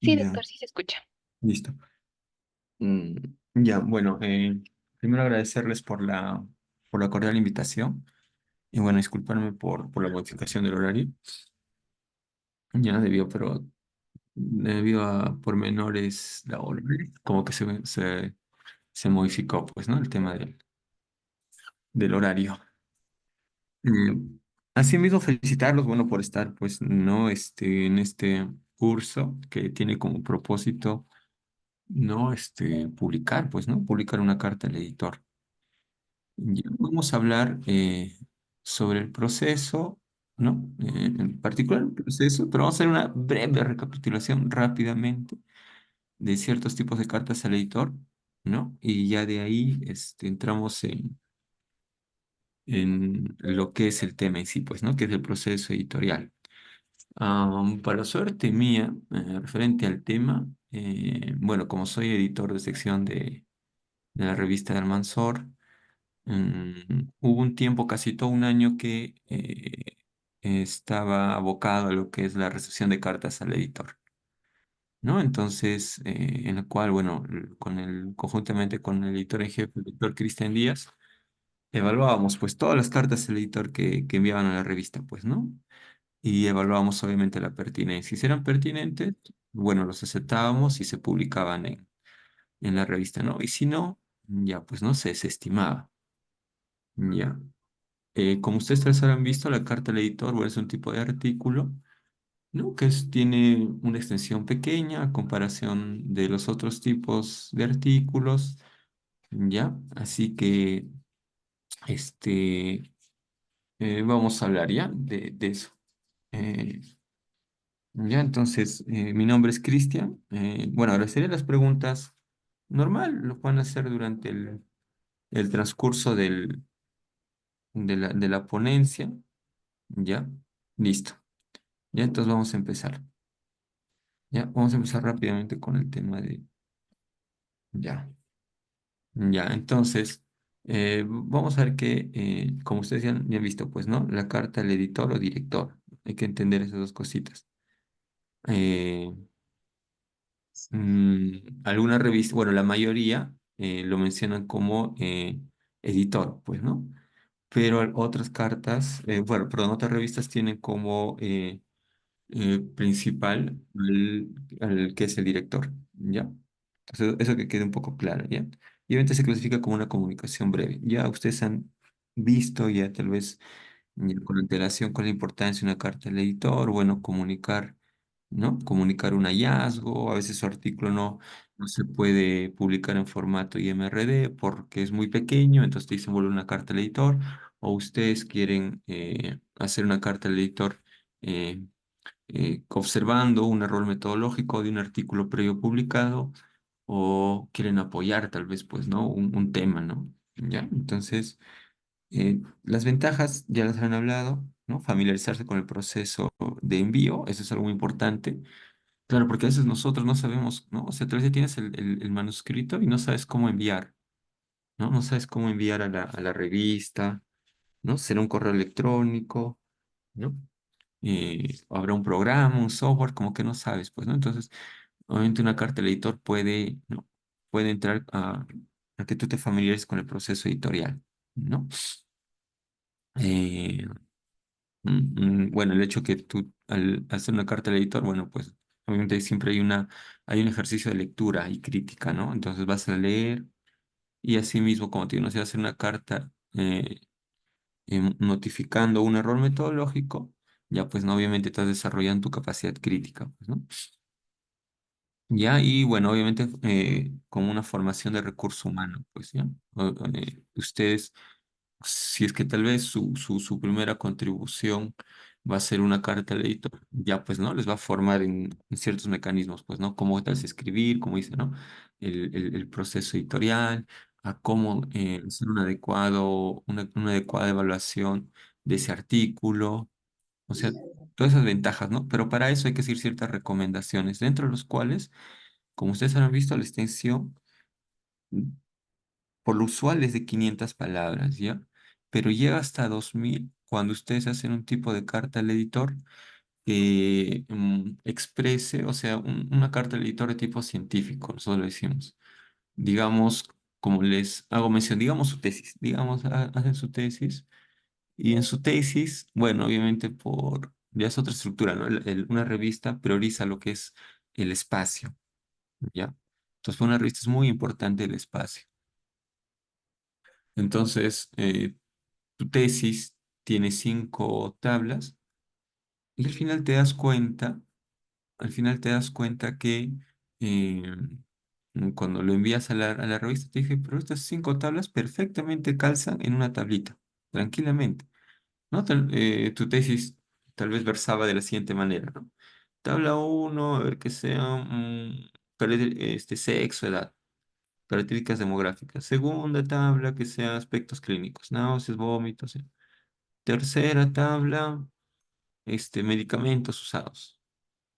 Sí, Ya, doctor, sí se escucha. listo. Mm, ya, bueno, primero agradecerles por la cordial invitación y bueno, disculparme por la modificación del horario. Ya debido a pormenores laborales, como que se modificó, pues, ¿no? El tema del horario. Asimismo, felicitarlos, bueno, por estar, pues, ¿no? En este curso que tiene como propósito, ¿no? Publicar, pues, ¿no? Publicar una carta al editor. Ya vamos a hablar sobre el proceso, ¿no? En particular el proceso, pero vamos a hacer una breve recapitulación rápidamente de ciertos tipos de cartas al editor, ¿no? Y ya de ahí entramos en lo que es el tema en sí, pues, ¿no? Que es el proceso editorial. Para suerte mía, referente al tema, bueno, como soy editor de sección de la revista de Almanzor, hubo un tiempo, casi todo un año, que estaba abocado a lo que es la recepción de cartas al editor, ¿no? Entonces, en la cual, bueno, conjuntamente con el editor en jefe, el doctor Cristian Díaz, evaluábamos pues todas las cartas al editor que enviaban a la revista, pues, ¿no? Y evaluábamos obviamente la pertinencia. Si eran pertinentes, bueno, los aceptábamos y se publicaban en la revista, ¿no? Y si no, ya pues no se desestimaba. Ya. Como ustedes tal vez habrán visto, la carta al editor, bueno, es un tipo de artículo, ¿no? Tiene una extensión pequeña a comparación de los otros tipos de artículos, ¿ya? Así que, este, vamos a hablar ya de eso. Eh, ya, entonces, mi nombre es Cristian. Bueno, agradecería las preguntas normal, lo pueden hacer durante el transcurso de la ponencia, ¿ya? Listo. Ya, entonces vamos a empezar. Ya, vamos a empezar rápidamente con el tema de... Ya, ya, entonces, vamos a ver que, como ustedes ya han visto, pues, ¿no? La carta al editor o director. Hay que entender esas dos cositas. Eh, Algunas revistas, bueno, la mayoría lo mencionan como editor, pues, ¿no? Pero otras cartas, bueno, perdón, otras revistas tienen como principal al que es el director, ¿ya? Entonces, eso que quede un poco claro, ¿ya? Y obviamente se clasifica como una comunicación breve. Ya ustedes han visto ya tal vez ya con antelación con la importancia de una carta al editor, bueno, comunicar, ¿no? Comunicar un hallazgo, a veces su artículo no se puede publicar en formato IMRD porque es muy pequeño, entonces te dicen vuelve una carta al editor, o ustedes quieren hacer una carta al editor eh, observando un error metodológico de un artículo previo publicado o quieren apoyar tal vez, pues, ¿no? Un tema, ¿no? ¿Ya? Entonces, las ventajas ya las han hablado, ¿no? Familiarizarse con el proceso de envío, eso es algo muy importante. Claro, porque a veces nosotros no sabemos, ¿no? O sea, tal vez ya tienes el manuscrito y no sabes cómo enviar, ¿no? No sabes cómo enviar a la revista, ¿no? Será un correo electrónico, ¿no? Habrá un programa, un software, como que no sabes, pues, ¿no? Entonces, obviamente una carta al editor puede, ¿no? Puede entrar a que tú te familiarices con el proceso editorial, ¿no? Eh, bueno, el hecho que tú al hacer una carta al editor, bueno, pues obviamente siempre hay un ejercicio de lectura y crítica, ¿no? Entonces vas a leer y así mismo, como te digo, no sé, hacer una carta notificando un error metodológico, ya pues no, obviamente estás desarrollando tu capacidad crítica, pues, ¿no? Ya, y bueno, obviamente como una formación de recurso humano, pues ya. Ustedes, si es que tal vez su primera contribución va a ser una carta al editor, ya pues, ¿no? Les va a formar en ciertos mecanismos, pues, ¿no? Cómo tal vez escribir, como dice, ¿no? El proceso editorial, a cómo hacer una adecuada evaluación de ese artículo, o sea, todas esas ventajas, ¿no? Pero para eso hay que seguir ciertas recomendaciones, dentro de los cuales como ustedes habrán visto, la extensión por lo usual es de 500 palabras, ¿ya? Pero llega hasta 2000 cuando ustedes hacen un tipo de carta al editor que exprese, o sea, una carta al editor de tipo científico, nosotros lo decimos. Digamos, como les hago mención, digamos su tesis, digamos, hacen su tesis, y en su tesis, bueno, obviamente ya es otra estructura, ¿no? Una revista prioriza lo que es el espacio, ¿ya? Entonces, una revista es muy importante el espacio. Entonces, tu tesis tiene 5 tablas y al final te das cuenta que eh, cuando lo envías a la revista te dije, pero estas 5 tablas perfectamente calzan en una tablita, tranquilamente, ¿no? Tu tesis tal vez versaba de la siguiente manera, ¿no? Tabla uno, a ver que sea sexo, edad, características demográficas. Segunda tabla, que sea aspectos clínicos, náuseas, vómitos. Tercera tabla, medicamentos usados.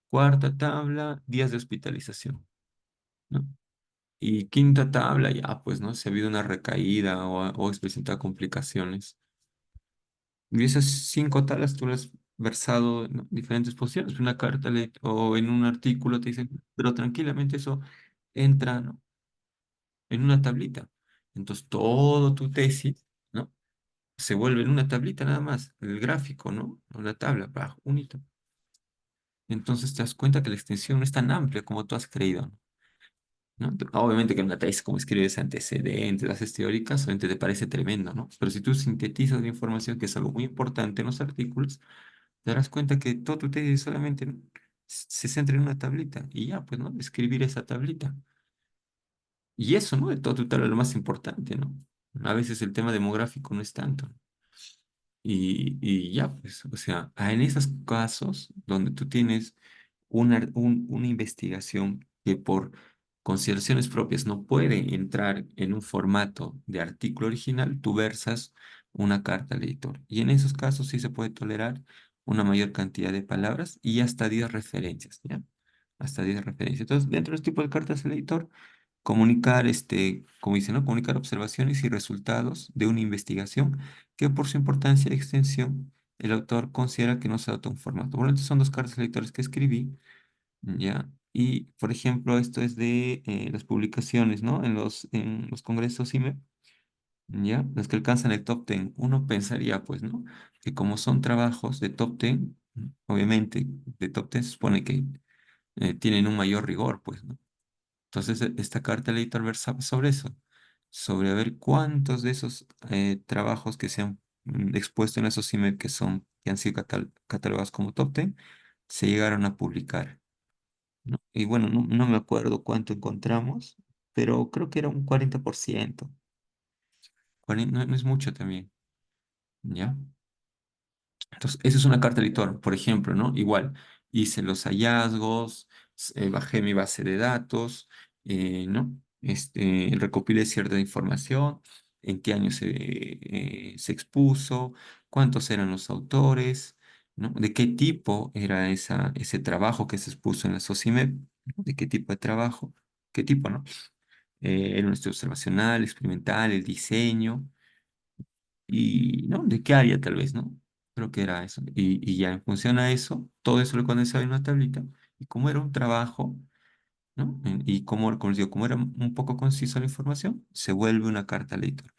Cuarta tabla, días de hospitalización, ¿no? Y quinta tabla, ya, pues, ¿no? Si ha habido una recaída o has presentado complicaciones. Y esas 5 tablas tú las has versado en diferentes posiciones. Una carta o en un artículo te dicen, pero tranquilamente eso entra, ¿no? En una tablita. Entonces, todo tu tesis, ¿no? Se vuelve en una tablita nada más, el gráfico, ¿no? Una tabla, bajo, un hito. Entonces te das cuenta que la extensión no es tan amplia como tú has creído, ¿no? Obviamente que en una tesis, como escribes antecedentes, bases teóricas, obviamente te parece tremendo, ¿no? Pero si tú sintetizas la información, que es algo muy importante en los artículos, te darás cuenta que todo tu tesis solamente se centra en una tablita y ya, pues, ¿no? Escribir esa tablita. Y eso, ¿no? De todo tu tabla lo más importante, ¿no? A veces el tema demográfico no es tanto. Y ya, pues, o sea, en esos casos donde tú tienes una investigación que por consideraciones propias no puede entrar en un formato de artículo original, tú versas una carta al editor. Y en esos casos sí se puede tolerar una mayor cantidad de palabras y hasta 10 referencias, ¿ya? Hasta 10 referencias. Entonces, dentro de este tipo de cartas al editor, comunicar, como dice, ¿no? Comunicar observaciones y resultados de una investigación que por su importancia y extensión, el autor considera que no se adopta un formato. Bueno, estas son 2 cartas lectores que escribí, ¿ya? Y, por ejemplo, esto es de las publicaciones, ¿no? En los congresos IME, ¿ya? Los que alcanzan el top 10. Uno pensaría, pues, ¿no? Que como son trabajos de top 10, obviamente, de top 10 se supone que tienen un mayor rigor, pues, ¿no? Entonces, esta carta del editor versaba sobre eso, sobre ver cuántos de esos trabajos que se han expuesto en esos emails que han sido catalogados como top 10, se llegaron a publicar, ¿no? Y bueno, no me acuerdo cuánto encontramos, pero creo que era un 40%. No es mucho también, ¿ya? Entonces, esa es una carta editor, por ejemplo, ¿no? Igual, hice los hallazgos, bajé mi base de datos, ¿no? Recopilé cierta información, en qué año se expuso, cuántos eran los autores, ¿no? De qué tipo era ese trabajo que se expuso en la SOCIMED, ¿no? De qué tipo de trabajo, qué tipo, ¿no? Era un estudio observacional, experimental, el diseño y, ¿no? ¿De qué área tal vez, ¿no? Creo que era eso. Y ya en función a eso, todo eso lo condensaba en una tablita. Y como era un trabajo, ¿no? Y como les digo, como era un poco concisa la información, se vuelve una carta al editor.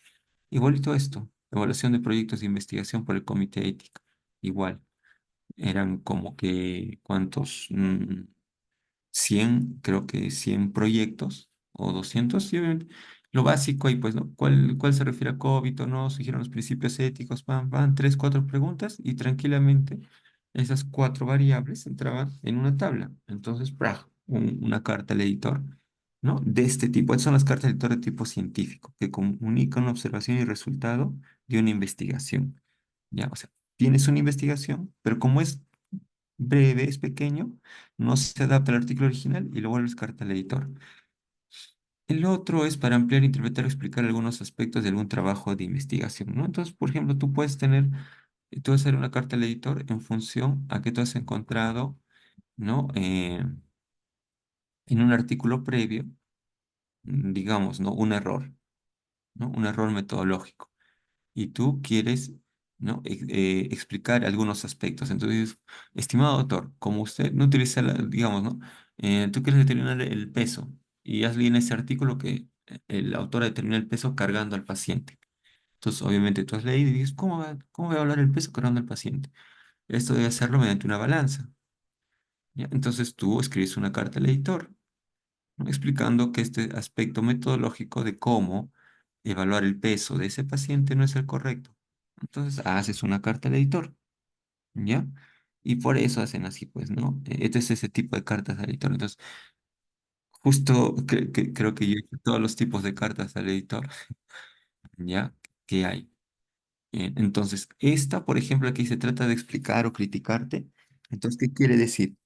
Igualito esto, evaluación de proyectos de investigación por el comité ético. Igual, eran como que, ¿cuántos? 100 creo que 100 proyectos o 200 sí, obviamente. Lo básico ahí, pues, ¿no? ¿Cuál se refiere a COVID o no? Siguieron los principios éticos, van 3, 4 preguntas y tranquilamente esas 4 variables entraban en una tabla. Entonces, ¡praj! Una carta al editor, ¿no? De este tipo. Estas son las cartas al editor de tipo científico, que comunican una observación y resultado de una investigación. ¿Ya? O sea, tienes una investigación, pero como es breve, es pequeño, no se adapta al artículo original y lo vuelves carta al editor. El otro es para ampliar, interpretar o explicar algunos aspectos de algún trabajo de investigación, ¿no? Entonces, por ejemplo, tú vas a hacer una carta al editor en función a que tú has encontrado, ¿no? En un artículo previo, digamos, ¿no? Un error, ¿no? Un error metodológico. Y tú quieres ¿no? Explicar algunos aspectos. Entonces, estimado doctor, como usted no utiliza, digamos, ¿no? Tú quieres determinar el peso y has leído en ese artículo que el autor determina el peso cargando al paciente. Entonces, obviamente, tú has leído y dices, cómo va a hablar el peso cargando al paciente? Esto debe hacerlo mediante una balanza. ¿Ya? Entonces, tú escribes una carta al editor, ¿no? Explicando que este aspecto metodológico de cómo evaluar el peso de ese paciente no es el correcto. Entonces, haces una carta al editor. ¿Ya? Y por eso hacen así, pues, ¿no? Este es ese tipo de cartas al editor. Entonces, justo creo que yo he hecho todos los tipos de cartas al editor, ¿ya? Que hay. Entonces, esta, por ejemplo, aquí se trata de explicar o criticarte. Entonces, ¿qué quiere decir?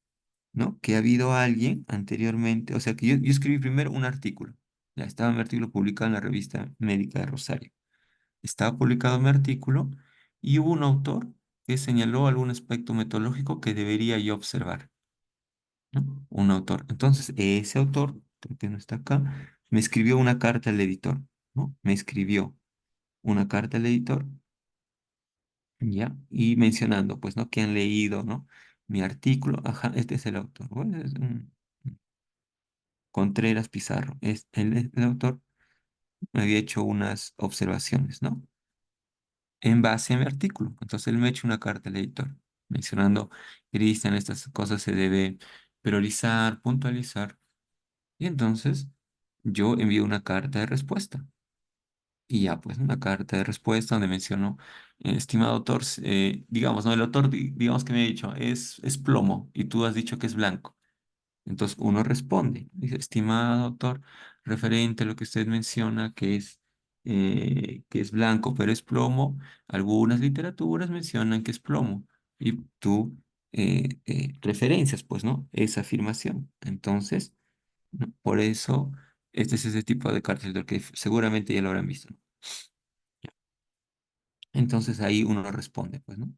¿No? Que ha habido alguien anteriormente, o sea, que yo escribí primero un artículo. Ya estaba mi artículo publicado en la revista médica de Rosario. Estaba publicado mi artículo y hubo un autor que señaló algún aspecto metodológico que debería yo observar. ¿No? Un autor. Entonces, ese autor, creo que no está acá, me escribió una carta al editor, ¿no? Me escribió una carta al editor, ¿ya? Y mencionando, pues, ¿no? Que han leído, ¿no? Mi artículo, ajá, este es el autor. Bueno, es Contreras Pizarro. El autor me había hecho unas observaciones, ¿no? En base a mi artículo. Entonces, él me ha hecho una carta al editor, mencionando, Cristian, estas cosas se debe priorizar, puntualizar. Y entonces yo envío una carta de respuesta. Y ya, pues, una carta de respuesta donde menciono, estimado autor, digamos, ¿no? El autor, digamos que me ha dicho, es plomo y tú has dicho que es blanco. Entonces uno responde, dice, estimado autor, referente a lo que usted menciona, que es blanco, pero es plomo, algunas literaturas mencionan que es plomo. Y tú referencias, pues, ¿no? Esa afirmación. Entonces, ¿no? Por eso, este es ese tipo de cartel del que seguramente ya lo habrán visto, ¿no? Entonces ahí uno responde, pues, ¿no?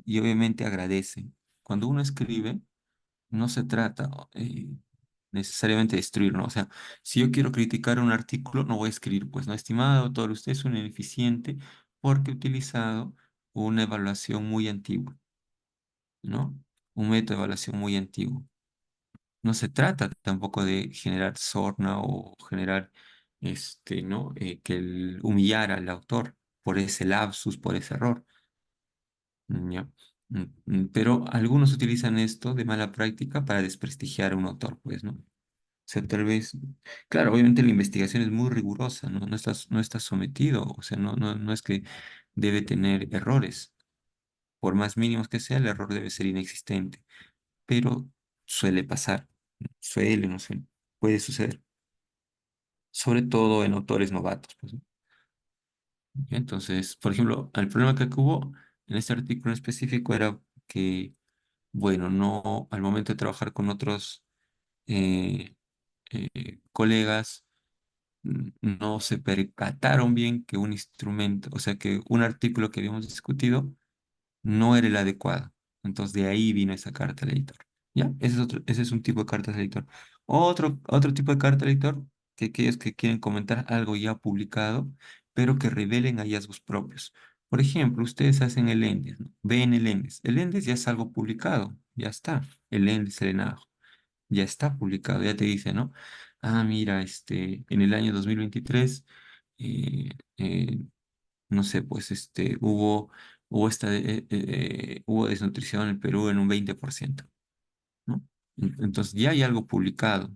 Y obviamente agradece. Cuando uno escribe, no se trata necesariamente de destruir, ¿no? O sea, si yo quiero criticar un artículo, no voy a escribir, pues, no, estimado autor, usted es un ineficiente porque ha utilizado una evaluación muy antigua, ¿no? Un método de evaluación muy antiguo. No se trata tampoco de generar sorna o generar, ¿no? Que humillar al autor por ese lapsus, por ese error. ¿Ya? Pero algunos utilizan esto de mala práctica para desprestigiar a un autor, pues, ¿no? O sea, tal vez, claro, obviamente la investigación es muy rigurosa, ¿no? No estás sometido, o sea, no es que debe tener errores. Por más mínimos que sea, el error debe ser inexistente, pero suele pasar, no suele, puede suceder, sobre todo en autores novatos, pues, ¿no? Y entonces, por ejemplo, el problema que hubo en este artículo en específico era que, bueno, no, al momento de trabajar con otros eh, colegas, no se percataron bien que un instrumento, o sea, que un artículo que habíamos discutido no era el adecuado. Entonces de ahí vino esa carta al editor. ¿Ya? Ese es un tipo de carta al editor. Otro tipo de carta al editor, que aquellos que quieren comentar algo ya publicado, pero que revelen hallazgos propios. Por ejemplo, ustedes hacen el ENDES, ¿no? Ven el ENDES. El ENDES ya es algo publicado, ya está. El ENDES, el ENADO, ya está publicado, ya te dice, ¿no? Ah, mira, en el año 2023 eh, eh, no sé, pues hubo desnutrición en el Perú en un 20%, ¿no? Entonces ya hay algo publicado.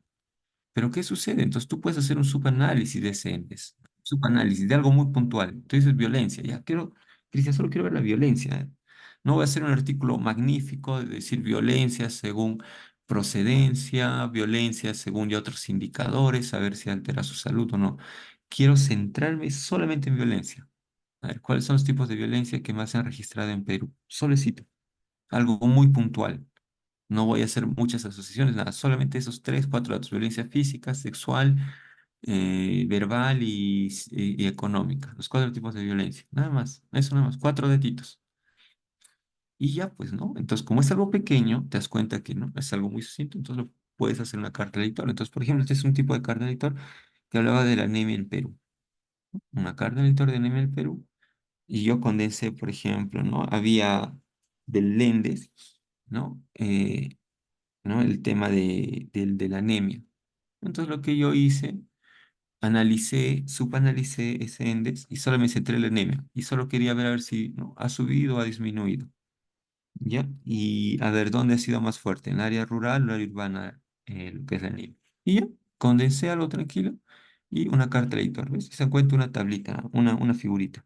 Pero ¿qué sucede? Entonces tú puedes hacer un subanálisis de ese índice, subanálisis de algo muy puntual. Tú dices violencia, ya quiero, Cristian, solo quiero ver la violencia. No voy a hacer un artículo magnífico de decir violencia según procedencia, violencia según ya otros indicadores, a ver si altera su salud o no. Quiero centrarme solamente en violencia. A ver, ¿cuáles son los tipos de violencia que más se han registrado en Perú? Solecito, algo muy puntual. No voy a hacer muchas asociaciones, nada, solamente esos tres, cuatro datos: violencia física, sexual, verbal y económica. Los cuatro tipos de violencia, nada más, eso nada más, cuatro datitos. Y ya, pues, ¿no? Entonces, como es algo pequeño, te das cuenta que no, es algo muy sucinto, entonces lo puedes hacer una carta de editor. Entonces, por ejemplo, este es un tipo de carta de editor que hablaba de la anemia en Perú. Una carta de editor de anemia en Perú y yo condensé, por ejemplo, ¿no? Había del Lendes, ¿no? ¿No? El tema de la anemia. Entonces lo que yo hice, analicé, subanalicé ese índice y solo me centré en la anemia. Y solo quería ver a ver si, ¿no? Ha subido o ha disminuido. ¿Ya? Y a ver dónde ha sido más fuerte, en el área rural o el área urbana, lo que es la anemia. Y ya, condensé algo tranquilo y una carta de editor, ¿ves? Y se encuentra una tablita, una figurita.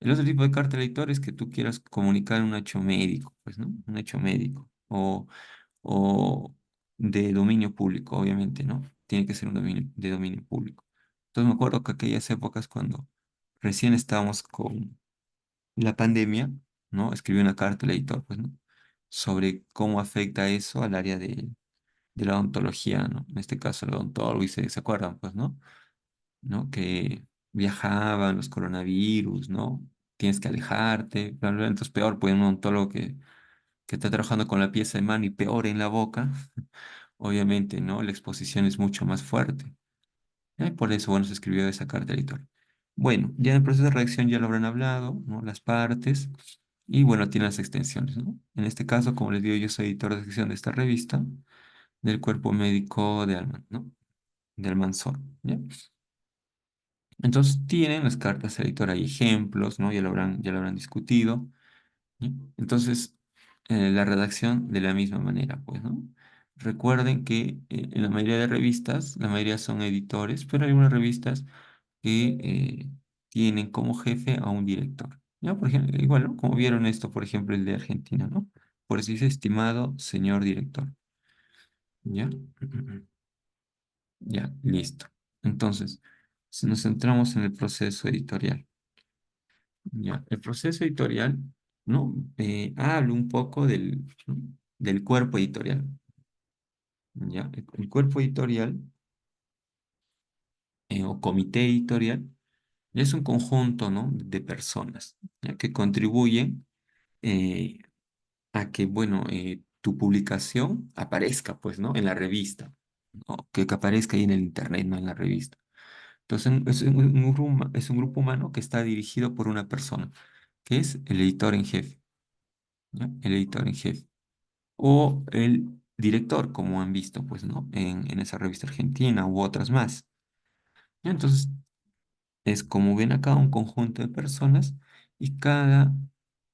El otro tipo de carta de editor es que tú quieras comunicar un hecho médico, pues, ¿no? Un hecho médico. O de dominio público, obviamente, ¿no? Tiene que ser un dominio de dominio público. Entonces me acuerdo que aquellas épocas cuando recién estábamos con la pandemia, ¿no? Escribí una carta al editor, pues, ¿no? Sobre cómo afecta eso al área de la odontología, ¿no? En este caso, el odontólogo, y se acuerdan, pues, ¿no? ¿No? Que viajaban los coronavirus, ¿no? Tienes que alejarte, bla, bla, entonces peor, pues, un odontólogo que está trabajando con la pieza de mano y peor en la boca, obviamente, ¿no? La exposición es mucho más fuerte. Por eso, bueno, se escribió esa carta al editor. Bueno, ya en el proceso de redacción ya lo habrán hablado, ¿no? Las partes, y bueno, tiene las extensiones, ¿no? En este caso, como les digo, yo soy editor de sección de esta revista, del cuerpo médico de Alman, ¿no? De Almanzor, ¿ya? Entonces, tienen las cartas al editor, hay ejemplos, ¿no? Ya lo habrán discutido. ¿Sí? Entonces, la redacción de la misma manera, pues, ¿no? Recuerden que en la mayoría de revistas, la mayoría son editores, pero hay algunas revistas que tienen como jefe a un director. ¿Ya? Por ejemplo, igual, ¿no? Como vieron esto, por ejemplo, el de Argentina, ¿no? Por eso dice, estimado señor director. ¿Ya? Ya, listo. Entonces, si nos centramos en el proceso editorial. Ya, el proceso editorial, ¿no? Hablo un poco del cuerpo editorial. ¿Ya? El cuerpo editorial o comité editorial ya es un conjunto, ¿no? De personas, ¿ya? Que contribuyen eh, a que, bueno, tu publicación aparezca, pues, ¿no? En la revista, ¿no? Que aparezca ahí en el internet, no en la revista. Entonces, es un grupo humano que está dirigido por una persona, que es el editor en jefe, ¿ya? El editor en jefe. O el director, como han visto, pues, ¿no? En esa revista argentina u otras más. ¿Ya? Entonces, es como ven acá un conjunto de personas y cada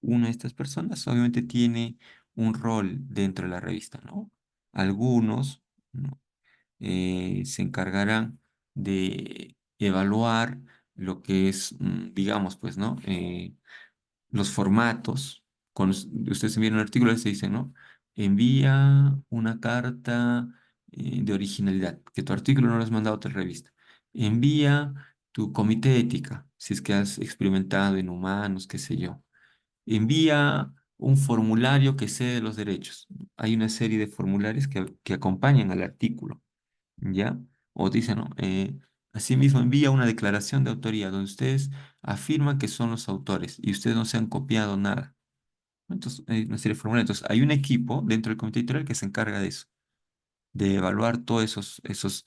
una de estas personas obviamente tiene un rol dentro de la revista, ¿no? Algunos, ¿no? Se encargarán de evaluar lo que es, digamos, pues, ¿no? Los formatos. Cuando ustedes envían un artículo, se dice, ¿no? Envía una carta de originalidad, que tu artículo no lo has mandado a otra revista. Envía tu comité de ética, si es que has experimentado en humanos, qué sé yo. Envía un formulario que cede los derechos. Hay una serie de formularios que acompañan al artículo, ¿ya? O dice, ¿no? Asimismo, envía una declaración de autoría donde ustedes afirman que son los autores y ustedes no se han copiado nada. Entonces, hay una serie de formularios. Entonces, hay un equipo dentro del comité editorial que se encarga de eso, de evaluar todos esos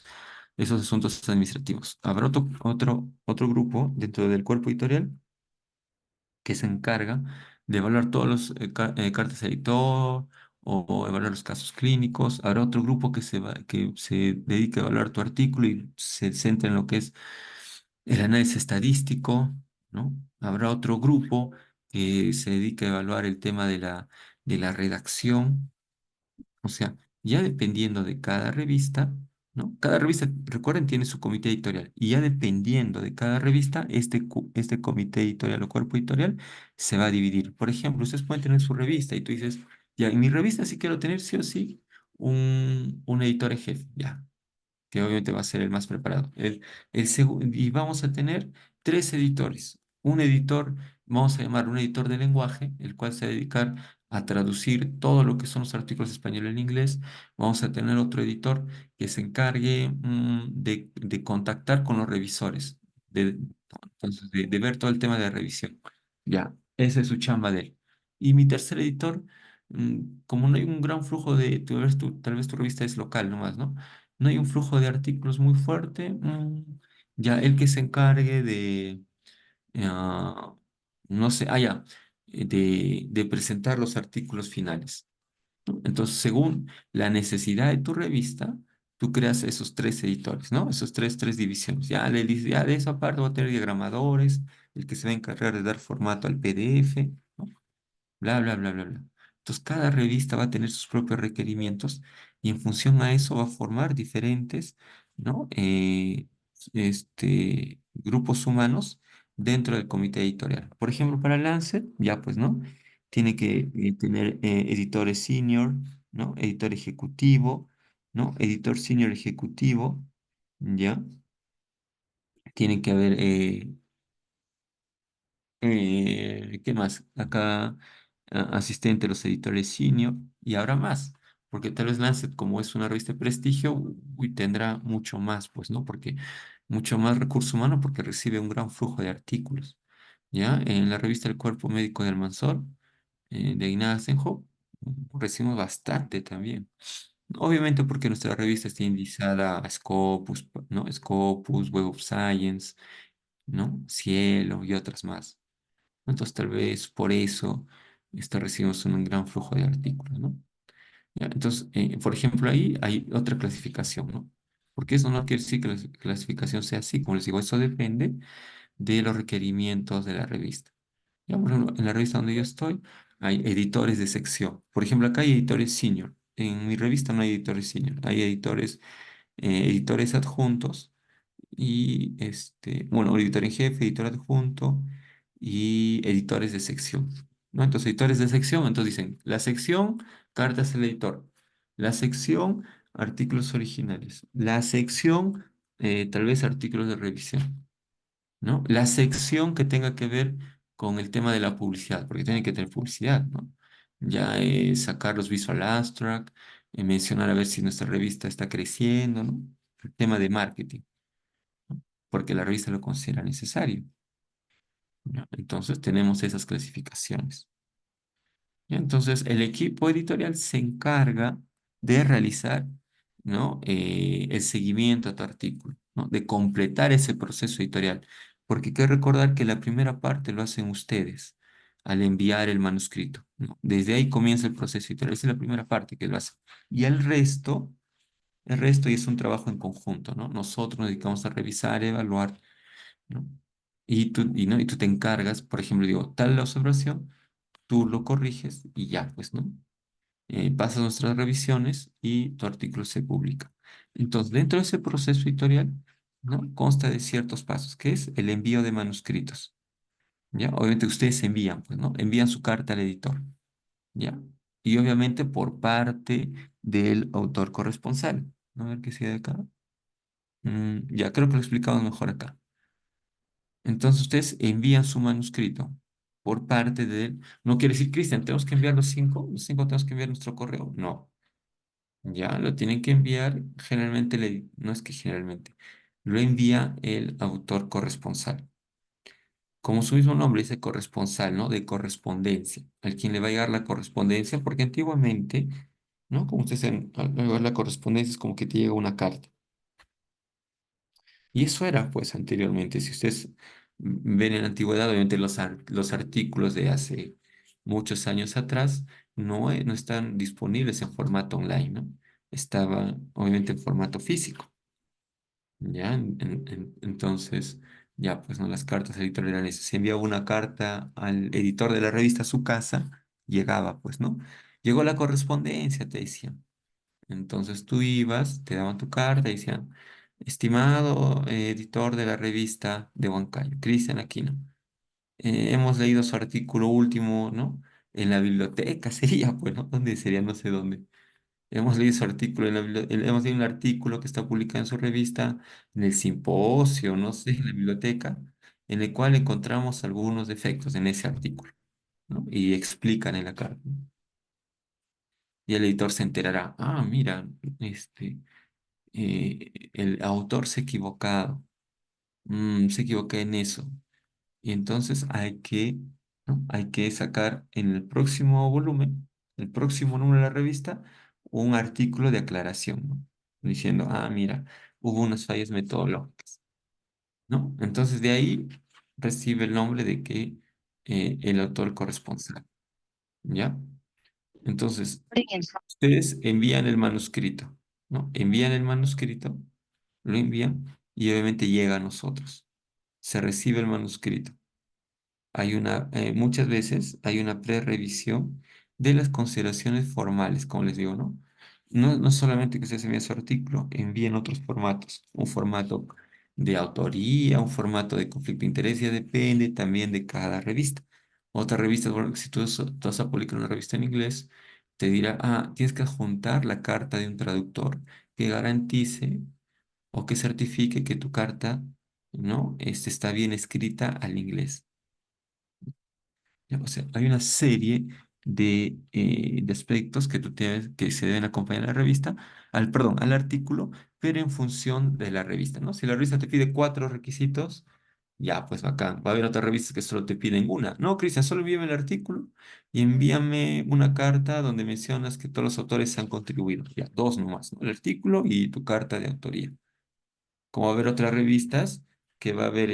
asuntos administrativos. Habrá otro grupo dentro del cuerpo editorial que se encarga de evaluar todos los cartas de editor o evaluar los casos clínicos. Habrá otro grupo que se dedica a evaluar tu artículo y se centra en lo que es el análisis estadístico, ¿no? Habrá otro grupo que se dedica a evaluar el tema de la redacción. O sea, ya dependiendo de cada revista, ¿no? Cada revista, recuerden, tiene su comité editorial. Y ya dependiendo de cada revista, este comité editorial o cuerpo editorial se va a dividir. Por ejemplo, ustedes pueden tener su revista y tú dices, ya, en mi revista sí quiero tener sí o sí un editor en jefe. Ya, que obviamente va a ser el más preparado. Y vamos a tener tres editores. Un editor, vamos a llamar un editor de lenguaje, el cual se va a dedicar a traducir todo lo que son los artículos español en inglés. Vamos a tener otro editor que se encargue de contactar con los revisores, de, entonces, de ver todo el tema de revisión. Ya, esa es su chamba de él. Y mi tercer editor, como no hay un gran flujo tal vez tu revista es local nomás, ¿no? No hay un flujo de artículos muy fuerte. Ya el que se encargue no sé, ya, de presentar los artículos finales, ¿no? Entonces, según la necesidad de tu revista, tú creas esos tres editores, ¿no? Esos tres divisiones. Ya de esa parte va a tener diagramadores, el que se va a encargar de dar formato al PDF, ¿no? Bla, bla, bla, bla, bla. Entonces, cada revista va a tener sus propios requerimientos y en función a eso va a formar diferentes, ¿no? Grupos humanos dentro del comité editorial. Por ejemplo, para Lancet, ya pues, ¿no? Tiene que tener editores senior, ¿no? Editor ejecutivo, ¿no? Editor senior ejecutivo, ¿ya? Tiene que haber ¿qué más? Acá asistente a los editores senior y habrá más, porque tal vez Lancet, como es una revista de prestigio, uy, tendrá mucho más, pues, ¿no? Porque mucho más recurso humano porque recibe un gran flujo de artículos, ¿ya? En la revista El Cuerpo Médico de Almanzor, de Ignacio Asenjo, recibimos bastante también. Obviamente porque nuestra revista está indizada a Scopus, ¿no? Scopus, Web of Science, ¿no? Cielo y otras más. Entonces, tal vez por eso recibimos un gran flujo de artículos, ¿no? Ya, entonces, por ejemplo, ahí hay otra clasificación, ¿no? Porque eso no quiere decir que la clasificación sea así, como les digo, eso depende de los requerimientos de la revista. Ya, por ejemplo, en la revista donde yo estoy, hay editores de sección. Por ejemplo, acá hay editores senior. En mi revista no hay editores senior, hay editores adjuntos y bueno, editor en jefe, editor adjunto y editores de sección, ¿no? Entonces, editores de sección, entonces dicen, la sección, cartas al editor, la sección, artículos originales, la sección, tal vez artículos de revisión, ¿no? La sección que tenga que ver con el tema de la publicidad, porque tiene que tener publicidad, ¿no? Ya sacar los visual abstract, mencionar a ver si nuestra revista está creciendo, ¿no? El tema de marketing, ¿no? Porque la revista lo considera necesario, ¿no? Entonces tenemos esas clasificaciones. ¿Ya? Entonces el equipo editorial se encarga de realizar, ¿no? El seguimiento a tu artículo, ¿no? De completar ese proceso editorial. Porque hay que recordar que la primera parte lo hacen ustedes al enviar el manuscrito, ¿no? Desde ahí comienza el proceso editorial. Esa es la primera parte que lo hacen. Y el resto ya es un trabajo en conjunto, ¿no? Nosotros nos dedicamos a revisar, evaluar, ¿no? Y tú te encargas, por ejemplo, digo, tal la observación, tú lo corriges y ya, pues, ¿no? Pasas nuestras revisiones y tu artículo se publica. Entonces, dentro de ese proceso editorial, ¿no? Consta de ciertos pasos, que es el envío de manuscritos, ¿ya? Obviamente ustedes envían, pues, ¿no? Envían su carta al editor, ¿ya? Y obviamente por parte del autor corresponsal. ¿No? A ver qué sigue de acá. Ya creo que lo explicamos mejor acá. Entonces ustedes envían su manuscrito por parte de él. No quiere decir, Cristian, tenemos que enviar los cinco tenemos que enviar nuestro correo. No, ya lo tienen que enviar generalmente, no es que generalmente, lo envía el autor corresponsal. Como su mismo nombre dice corresponsal, ¿no? De correspondencia, al quien le va a llegar la correspondencia, porque antiguamente, ¿no? Como ustedes saben, al llegar la correspondencia es como que te llega una carta. Y eso era, pues, anteriormente. Si ustedes ven en la antigüedad, obviamente los artículos de hace muchos años atrás no están disponibles en formato online, ¿no? Estaban, obviamente, en formato físico, ¿ya? Entonces, ya, pues, ¿no? Las cartas editoriales eran eso. Si enviaba una carta al editor de la revista a su casa, llegaba, pues, ¿no? Llegó la correspondencia, te decían. Entonces tú ibas, te daban tu carta y decían, estimado editor de la revista de Huancayo, Cristian Aquino, hemos leído su artículo último, ¿no? En la biblioteca sería, pues, ¿no? ¿Dónde sería? No sé dónde. Hemos leído su artículo hemos leído un artículo que está publicado en su revista, en el simposio, no sé, en la biblioteca, en el cual encontramos algunos defectos en ese artículo, ¿no? Y explican en la carta, ¿no? Y el editor se enterará, mira, el autor se ha equivocado, se equivoca en eso. Y entonces ¿no? Hay que sacar en el próximo volumen, el próximo número de la revista, un artículo de aclaración, ¿no? Diciendo, mira, hubo unas fallas metodológicas, ¿no? Entonces de ahí recibe el nombre de que el autor corresponsal, ¿ya? Entonces, Bien. ustedes envían el manuscrito, ¿no? Envían el manuscrito, lo envían y obviamente llega a nosotros. Se recibe el manuscrito. Muchas veces hay una prerevisión de las consideraciones formales, como les digo, ¿no? No solamente que ustedes envíen su artículo, envíen otros formatos, un formato de autoría, un formato de conflicto de interés, ya depende también de cada revista. Otra revista, bueno, si tú vas a publicar una revista en inglés, te dirá, tienes que adjuntar la carta de un traductor que garantice o que certifique que tu carta, ¿no? Está bien escrita al inglés. ¿Ya? O sea, hay una serie de aspectos que tú tienes, que se deben acompañar a la revista, al artículo, pero en función de la revista, ¿no? Si la revista te pide cuatro requisitos, ya, pues bacán. Va a haber otras revistas que solo te piden una. No, Cristian, solo envíame el artículo y envíame una carta donde mencionas que todos los autores han contribuido. Ya, dos nomás, ¿no? El artículo y tu carta de autoría. Como va a haber otras revistas que va a haber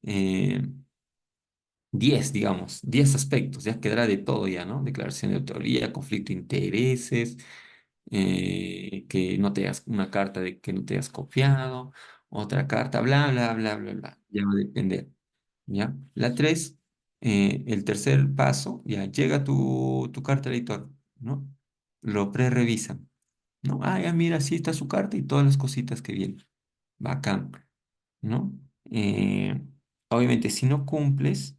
eh, 10, digamos, 10 aspectos, ya quedará de todo ya, ¿no? Declaración de autoría, conflicto de intereses, que no te hayas, una carta de que no te hayas copiado, otra carta, bla, bla, bla, bla, bla, ya va a depender, ¿ya? La 3, el tercer paso, ya llega tu carta de editor, ¿no? Lo pre-revisan, ¿no? Ya mira, sí está su carta y todas las cositas que vienen, bacán, ¿no? Eh, Obviamente, si no cumples,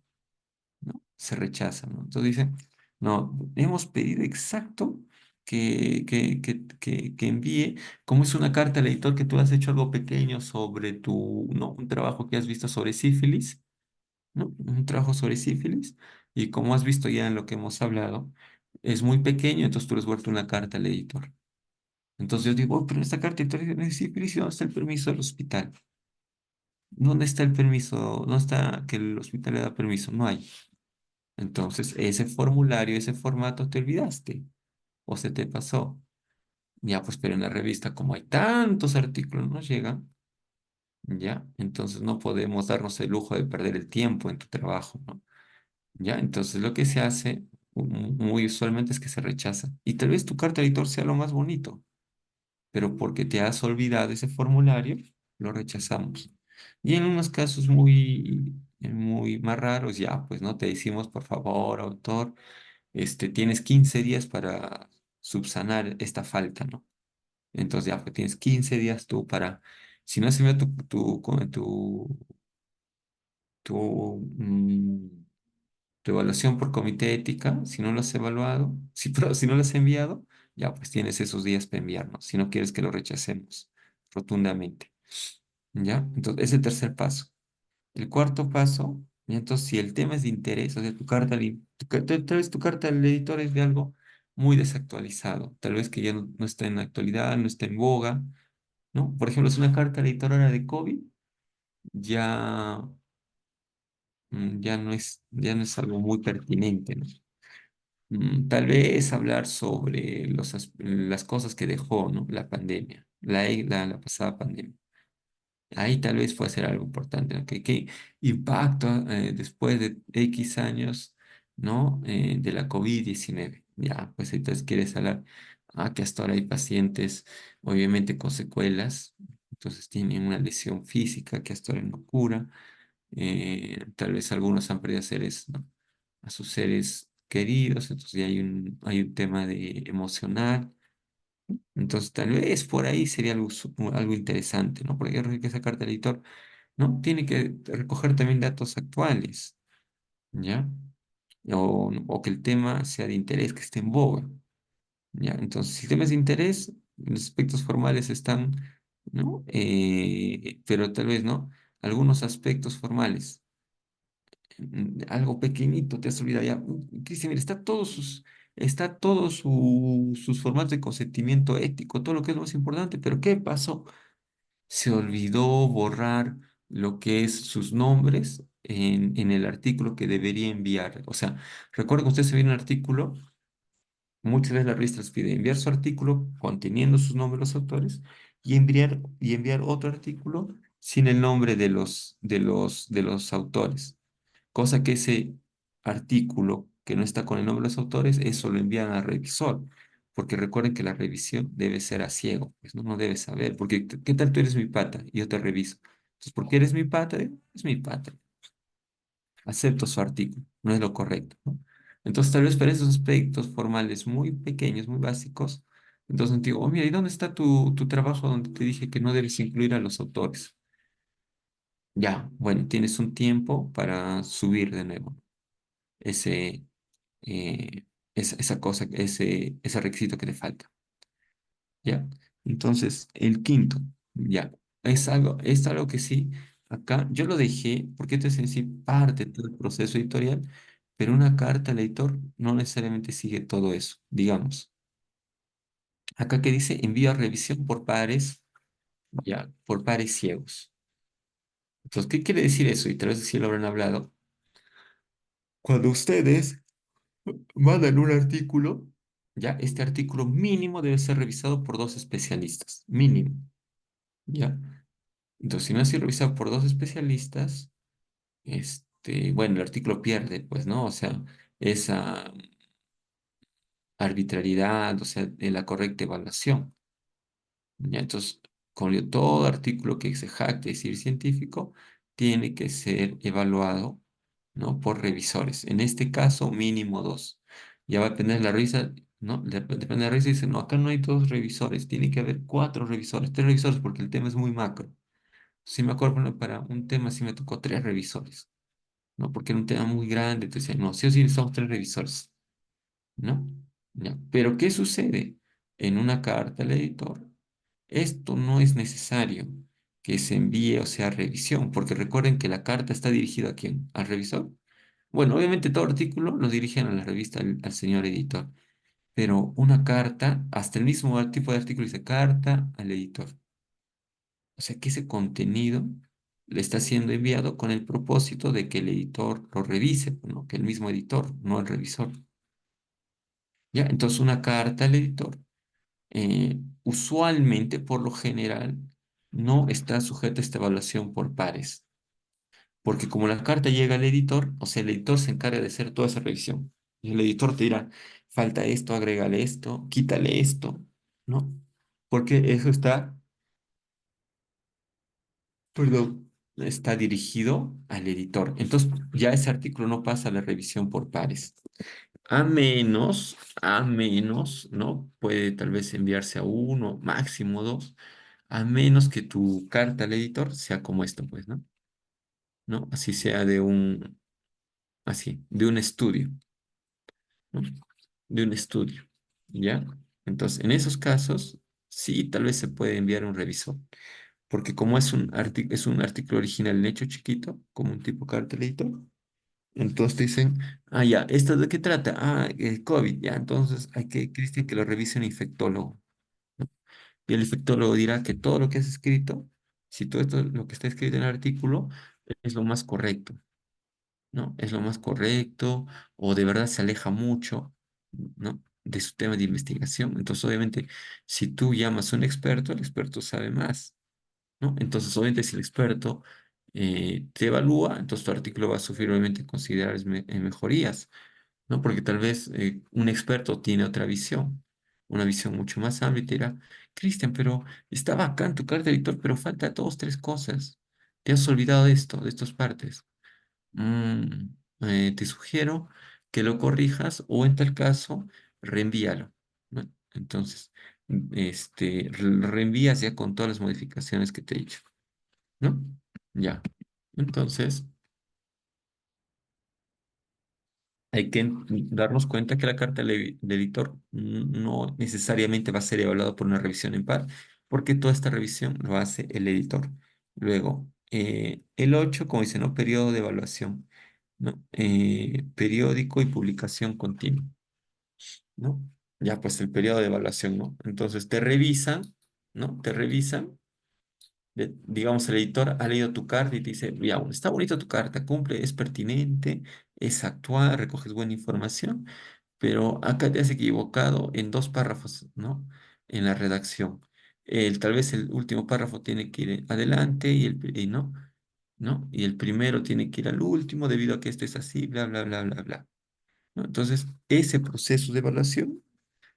¿no? Se rechaza, ¿no? Entonces dicen, no, hemos pedido exacto que envíe, como es una carta al editor que tú has hecho algo pequeño sobre ¿no? Un trabajo que has visto sobre sífilis, ¿no? Un trabajo sobre sífilis, y como has visto ya en lo que hemos hablado, es muy pequeño, entonces tú les vuelto una carta al editor. Entonces yo digo, "Oh, pero en esta carta editor dice sífilis, ¿y dónde está el permiso del hospital? ¿Dónde está el permiso? ¿Dónde está que el hospital le da permiso? No hay. Entonces, ese formulario, ese formato te olvidaste o se te pasó. Ya, pues, pero en la revista, como hay tantos artículos, nos llegan, ya, entonces no podemos darnos el lujo de perder el tiempo en tu trabajo, ¿no? Ya, entonces lo que se hace muy usualmente es que se rechaza. Y tal vez tu carta de editor sea lo más bonito, pero porque te has olvidado ese formulario, lo rechazamos. Y en unos casos muy más raros, ya, pues no te decimos, por favor, autor, tienes 15 días para subsanar esta falta, ¿no? Entonces ya, pues tienes 15 días tú si no se ve tu, tu evaluación por comité de ética, si no lo has evaluado, si no lo has enviado, ya, pues tienes esos días para enviarnos, si no quieres que lo rechacemos rotundamente, ¿ya? Entonces, es el tercer paso. El cuarto paso, y entonces si el tema es de interés, o sea, tal vez tu carta al editor es de algo muy desactualizado, tal vez que ya no está en la actualidad, no está en boga, ¿no? Por ejemplo, es una carta al editor ahora de COVID, ya, ya no es algo muy pertinente, ¿no? Tal vez hablar sobre las cosas que dejó, ¿no? La pandemia, la pasada pandemia. Ahí tal vez puede ser algo importante, ¿no? ¿Qué impacto después de X años, ¿no? De la COVID-19? Ya, pues entonces quieres hablar, que hasta ahora hay pacientes, obviamente con secuelas, entonces tienen una lesión física que hasta ahora no cura, tal vez algunos han perdido seres, ¿no? A sus seres queridos, entonces ya hay un tema emocional. Entonces, tal vez por ahí sería algo interesante, ¿no? Porque hay que sacar del editor, ¿no? Tiene que recoger también datos actuales, ¿ya? O que el tema sea de interés, que esté en boga, ¿ya? Entonces, si el tema es de interés, los aspectos formales están, ¿no? Pero tal vez, ¿no? Algunos aspectos formales, algo pequeñito, te has olvidado ya. Cristian, mira, está todos sus formatos de consentimiento ético, todo lo que es lo más importante, pero ¿qué pasó? Se olvidó borrar lo que es sus nombres en el artículo que debería enviar. O sea, recuerda que usted se ve en un artículo, muchas veces la revista les pide enviar su artículo conteniendo sus nombres de los autores y enviar otro artículo sin el nombre de los autores. Cosa que ese artículo que no está con el nombre de los autores, eso lo envían al revisor. Porque recuerden que la revisión debe ser a ciego, pues no, no debes saber. Porque, ¿qué tal tú eres mi pata? Y yo te reviso. Entonces, ¿por qué eres mi pata? Es mi pata. Acepto su artículo, no es lo correcto, ¿no? Entonces, tal vez para esos aspectos formales muy pequeños, muy básicos, entonces digo, oh, mira, ¿y dónde está tu trabajo donde te dije que no debes incluir a los autores? Ya, bueno, tienes un tiempo para subir de nuevo ese, eh, esa cosa, ese requisito que te falta, ¿ya? Entonces, el quinto, ya, es algo que sí, acá yo lo dejé, porque esto es en sí parte de todo el proceso editorial, pero una carta al editor no necesariamente sigue todo eso, digamos. Acá que dice envío a revisión por pares, ya, por pares ciegos. Entonces, ¿qué quiere decir eso? Y tal vez sí lo habrán hablado. Cuando ustedes mandan un artículo, ya, este artículo mínimo debe ser revisado por dos especialistas, mínimo, ¿ya? Entonces, si no ha sido revisado por dos especialistas, bueno, el artículo pierde, pues, ¿no? O sea, esa arbitrariedad, o sea, de la correcta evaluación, ¿ya? Entonces, todo artículo que se jacte de decir científico tiene que ser evaluado, ¿no? Por revisores. En este caso, mínimo dos. Ya va a depender de la revisa, ¿no? Depende de la revisa, dice, no, acá no hay dos revisores, tiene que haber cuatro revisores, tres revisores, porque el tema es muy macro. Sí me acuerdo, por ejemplo, para un tema sí me tocó tres revisores, ¿no? Porque era un tema muy grande, entonces, no, sí o sí necesitamos tres revisores, ¿no? Ya. Pero ¿qué sucede? En una carta al editor, esto no es necesario que se envíe o sea revisión, porque recuerden que la carta está dirigida a quién, al revisor. Bueno, obviamente todo artículo lo dirigen a la revista al señor editor, pero una carta, hasta el mismo tipo de artículo dice carta al editor. O sea que ese contenido le está siendo enviado con el propósito de que el editor lo revise, ¿no? Que el mismo editor, no el revisor. ¿Ya? Entonces una carta al editor, usualmente, por lo general, no está sujeta a esta evaluación por pares, porque como la carta llega al editor, o sea, el editor se encarga de hacer toda esa revisión. Y el editor te dirá, falta esto, agrégale esto, quítale esto, ¿no? Porque eso está, perdón, está dirigido al editor. Entonces, ya ese artículo no pasa a la revisión por pares. A menos, ¿no? Puede tal vez enviarse a uno, máximo dos, a menos que tu carta al editor sea como esto, pues, ¿no? ¿No? Así sea de un estudio, ¿no? De un estudio, ¿ya? Entonces, en esos casos, sí, tal vez se puede enviar un revisor, porque como es un artículo original en hecho chiquito, como un tipo carta al editor, entonces te dicen, ah, ya, ¿esto de qué trata? Ah, el COVID, ya, entonces hay que, Cristian, que lo revise un infectólogo, ¿no? Y el infectólogo dirá que todo lo que has escrito, si todo esto, lo que está escrito en el artículo, es lo más correcto, ¿no? Es lo más correcto, o de verdad se aleja mucho, ¿no? De su tema de investigación. Entonces, obviamente, si tú llamas a un experto, el experto sabe más, ¿no? Entonces, obviamente, si el experto te evalúa, entonces tu artículo va a sufrir, obviamente, considerables mejorías, ¿no? Porque tal vez un experto tiene otra visión, una visión mucho más amplia y te dirá, Cristian, pero está bacán tu carta de editor, pero falta dos, tres cosas. Te has olvidado de esto, de estas partes. Mm, te sugiero que lo corrijas o en tal caso, reenvíalo, ¿no? Entonces, reenvías ya con todas las modificaciones que te he dicho, ¿no? Ya. Entonces, hay que darnos cuenta que la carta del editor no necesariamente va a ser evaluada por una revisión en par, porque toda esta revisión lo hace el editor. Luego, el 8 como dice, ¿no? Periodo de evaluación, ¿no? Periódico y publicación continua, ¿no? Ya, pues el periodo de evaluación, ¿no? Entonces te revisan, ¿no? Te revisan, digamos, el editor ha leído tu carta y te dice, ya, bueno, está bonita tu carta, cumple, es pertinente, es actual, recoges buena información, pero acá te has equivocado en dos párrafos, ¿no? En la redacción. tal vez el último párrafo tiene que ir adelante y no, ¿no? Y el primero tiene que ir al último debido a que esto es así, bla, bla, bla, bla, bla. ¿No? Entonces, ese proceso de evaluación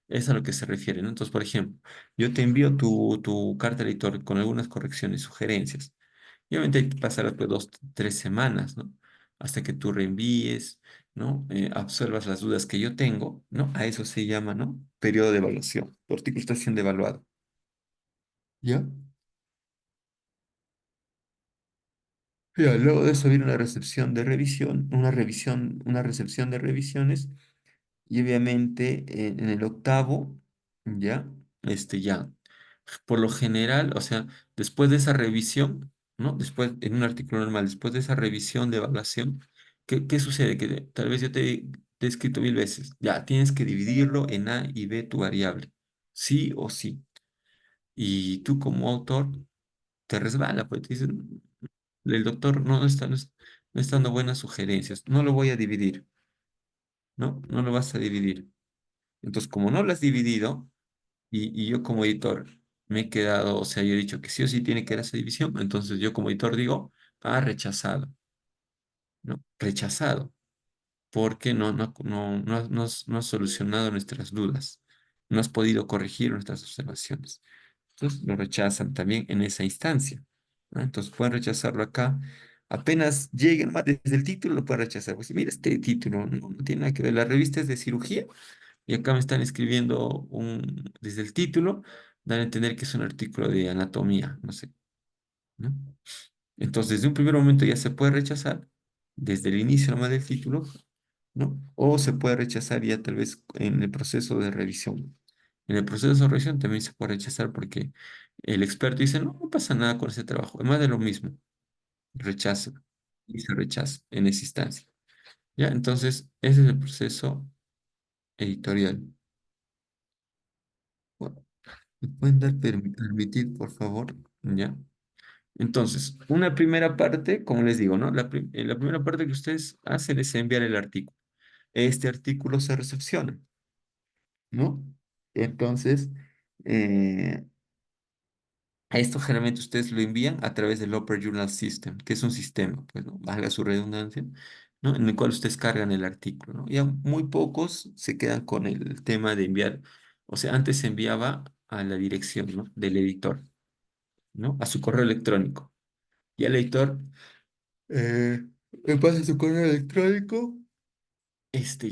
es a lo que se refiere, ¿no? Entonces, por ejemplo, yo te envío tu carta de lector con algunas correcciones, sugerencias. Y obviamente hay que pasar pues, 2, 3 semanas, ¿no? Hasta que tú reenvíes, ¿no? Absuelvas las dudas que yo tengo, ¿no? A eso se llama, ¿no? Periodo de evaluación. Tu artículo está siendo evaluado. ¿Ya? Ya, luego de eso viene una recepción de revisión, una recepción de revisiones. Y obviamente en el octavo, ya, ya, por lo general, o sea, después de esa revisión, ¿no? Después, en un artículo normal, después de esa revisión de evaluación, ¿qué sucede? Que tal vez yo te he escrito 1000 veces, ya, tienes que dividirlo en A y B tu variable, sí o sí. Y tú como autor te resbala, pues te dicen, el doctor no está dando buenas sugerencias, no lo voy a dividir, ¿no? No lo vas a dividir. Entonces, como no lo has dividido, y yo como editor me he quedado, o sea, yo he dicho que sí o sí tiene que dar esa división, entonces yo como editor digo, rechazado, ¿no? Rechazado, porque no has solucionado nuestras dudas, no has podido corregir nuestras observaciones. Entonces lo rechazan también en esa instancia, ¿no? Entonces pueden rechazarlo acá. Apenas lleguen, desde el título lo pueden rechazar. Pues mira, este título no tiene nada que ver. La revista es de cirugía y acá me están escribiendo desde el título, dan a entender que es un artículo de anatomía, no sé, ¿no? Entonces, desde un primer momento ya se puede rechazar, desde el inicio nomás del título, ¿no? O se puede rechazar ya tal vez en el proceso de revisión. En el proceso de revisión también se puede rechazar porque el experto dice, no, no pasa nada con ese trabajo, es más de lo mismo, rechaza y se rechaza en esa instancia. ¿Ya? Entonces, ese es el proceso editorial. Bueno, ¿me pueden dar permitir, por favor? ¿Ya? Entonces, una primera parte, como les digo, ¿no? La primera parte que ustedes hacen es enviar el artículo. Este artículo se recepciona, ¿no? Entonces, eh, a esto generalmente ustedes lo envían a través del Open Journal System, que es un sistema, pues, ¿no? Valga su redundancia, ¿no? En el cual ustedes cargan el artículo, ¿no? Ya muy pocos se quedan con el tema de enviar, o sea, antes se enviaba a la dirección, ¿no? Del editor, ¿no? A su correo electrónico. Y el editor me pasa su correo electrónico.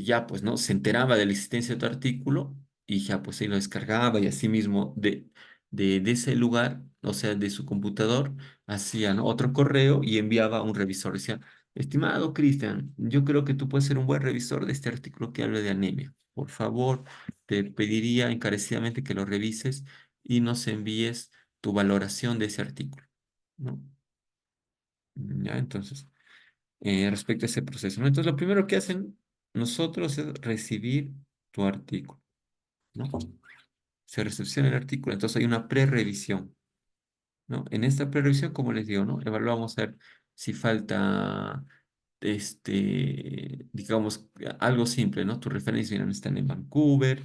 Ya pues, ¿no? Se enteraba de la existencia de tu artículo y ya pues ahí lo descargaba y así mismo de ese lugar, o sea, de su computador, hacía, ¿no? Otro correo y enviaba a un revisor. Decía, estimado Cristian, yo creo que tú puedes ser un buen revisor de este artículo que habla de anemia. Por favor, te pediría encarecidamente que lo revises y nos envíes tu valoración de ese artículo, ¿no? Ya, entonces respecto a ese proceso, ¿no? Entonces, lo primero que hacen nosotros es recibir tu artículo, ¿no? Se recepciona el artículo, entonces hay una prerevisión, ¿no? En esta prerevisión, como les digo, ¿no? Evaluamos a ver si falta, digamos, algo simple, ¿no? Tus referencias no están en Vancouver,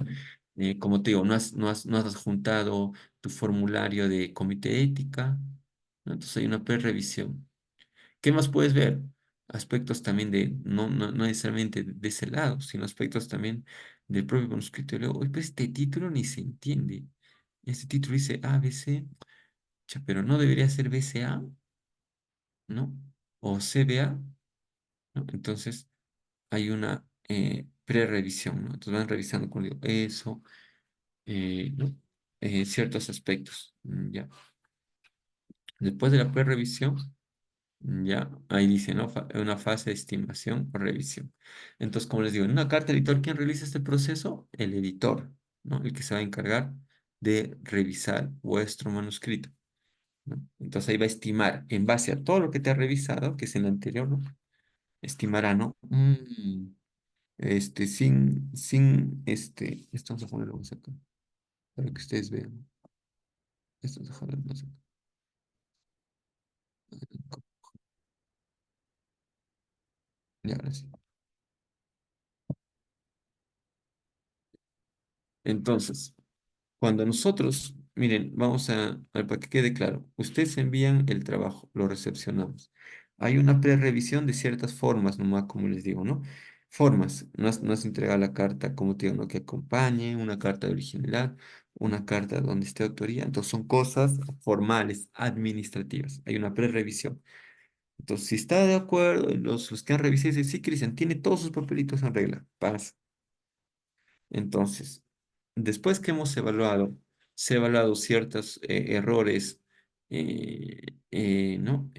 como te digo, no has adjuntado tu formulario de comité ética, ¿no? Entonces hay una prerevisión. ¿Qué más puedes ver? Aspectos también no necesariamente de ese lado, sino aspectos también del propio manuscrito. Y luego, "Oye, pues este título ni se entiende. Este título dice ABC, pero no debería ser BCA, ¿no? O CBA, ¿no? Entonces hay una pre-revisión, ¿no? Entonces van revisando, como digo, eso, ¿no? Ciertos aspectos, ¿ya? Después de la pre-revisión. Ya, ahí dice, ¿no? Una fase de estimación o revisión. Entonces, como les digo, en una carta editor, ¿quién realiza este proceso? El editor, ¿no? El que se va a encargar de revisar vuestro manuscrito, ¿no? Entonces ahí va a estimar, en base a todo lo que te ha revisado, que es en el anterior, ¿no? Estimará, ¿no? Esto vamos a ponerlo más acá, para que ustedes vean. Esto vamos a ponerlo más acá. Y ahora sí. Entonces, cuando nosotros miren, para que quede claro. Ustedes envían el trabajo, lo recepcionamos. Hay una prerevisión de ciertas formas, nomás como les digo, ¿no? Formas. Nos entrega la carta, como te digo, ¿no? Que acompañe, una carta de originalidad, una carta donde esté autoría. Entonces son cosas formales, administrativas. Hay una prerevisión. Entonces, si está de acuerdo, los que han revisado dicen, sí, Cristian, tiene todos sus papelitos en regla. Paz. Entonces, después que hemos evaluado, se ha evaluado ciertos errores, ¿no?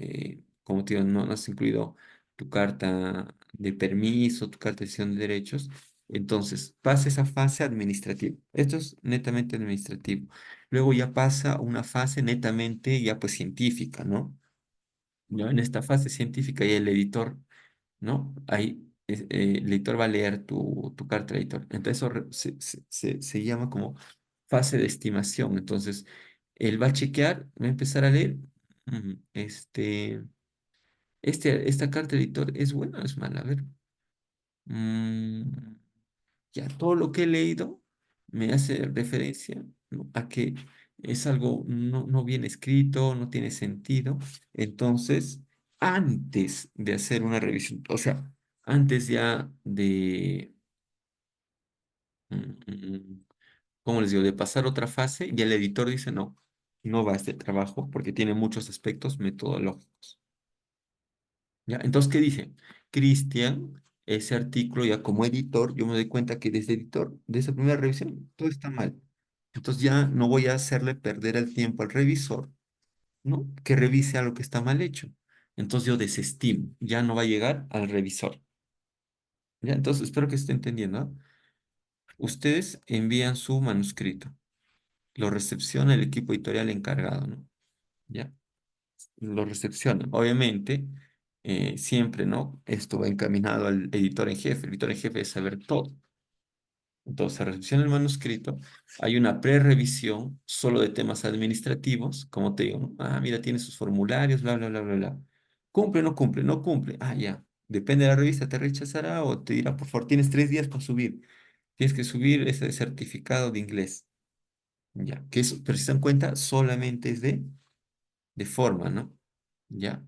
Como te digo, no has incluido tu carta de permiso, tu carta de cesión de derechos. Entonces, pasa esa fase administrativa. Esto es netamente administrativo. Luego ya pasa a una fase netamente ya pues científica, ¿no? Ya en esta fase científica ya el editor, ¿no? Ahí el editor va a leer tu carta de editor. Entonces eso se llama como fase de estimación. Entonces, él va a chequear, va a empezar a leer. Esta carta de editor es buena o es mala. A ver. mm, ya todo lo que he leído me hace referencia, ¿no? A que es algo no bien escrito, no tiene sentido. Entonces, antes de hacer una revisión, o sea, antes ya de, mm, mm, ¿cómo les digo?, de pasar otra fase, ya el editor dice, no, no va a este trabajo porque tiene muchos aspectos metodológicos. ¿Ya? Entonces, ¿qué dice? Cristian, ese artículo ya como editor, yo me doy cuenta que desde editor, de esa primera revisión, todo está mal. Entonces ya no voy a hacerle perder el tiempo al revisor, ¿no? Que revise algo que está mal hecho. Entonces yo desestimo, ya no va a llegar al revisor. ¿Ya? Entonces espero que esté entendiendo, ¿no? Ustedes envían su manuscrito, lo recepciona el equipo editorial encargado, ¿no? ¿Ya? Lo recepciona. Obviamente, siempre, ¿no? Esto va encaminado al editor en jefe. El editor en jefe debe saber todo. Entonces, se recepciona el manuscrito, hay una prerevisión solo de temas administrativos, como te digo, ¿no? Ah, mira, tiene sus formularios, bla, bla, bla, bla, bla. ¿Cumple o no cumple? No cumple. Ah, ya. Depende de la revista, te rechazará o te dirá, por favor, tienes 3 días para subir. Tienes que subir ese certificado de inglés. Ya. Que eso, pero si se dan cuenta, solamente es de forma, ¿no? Ya.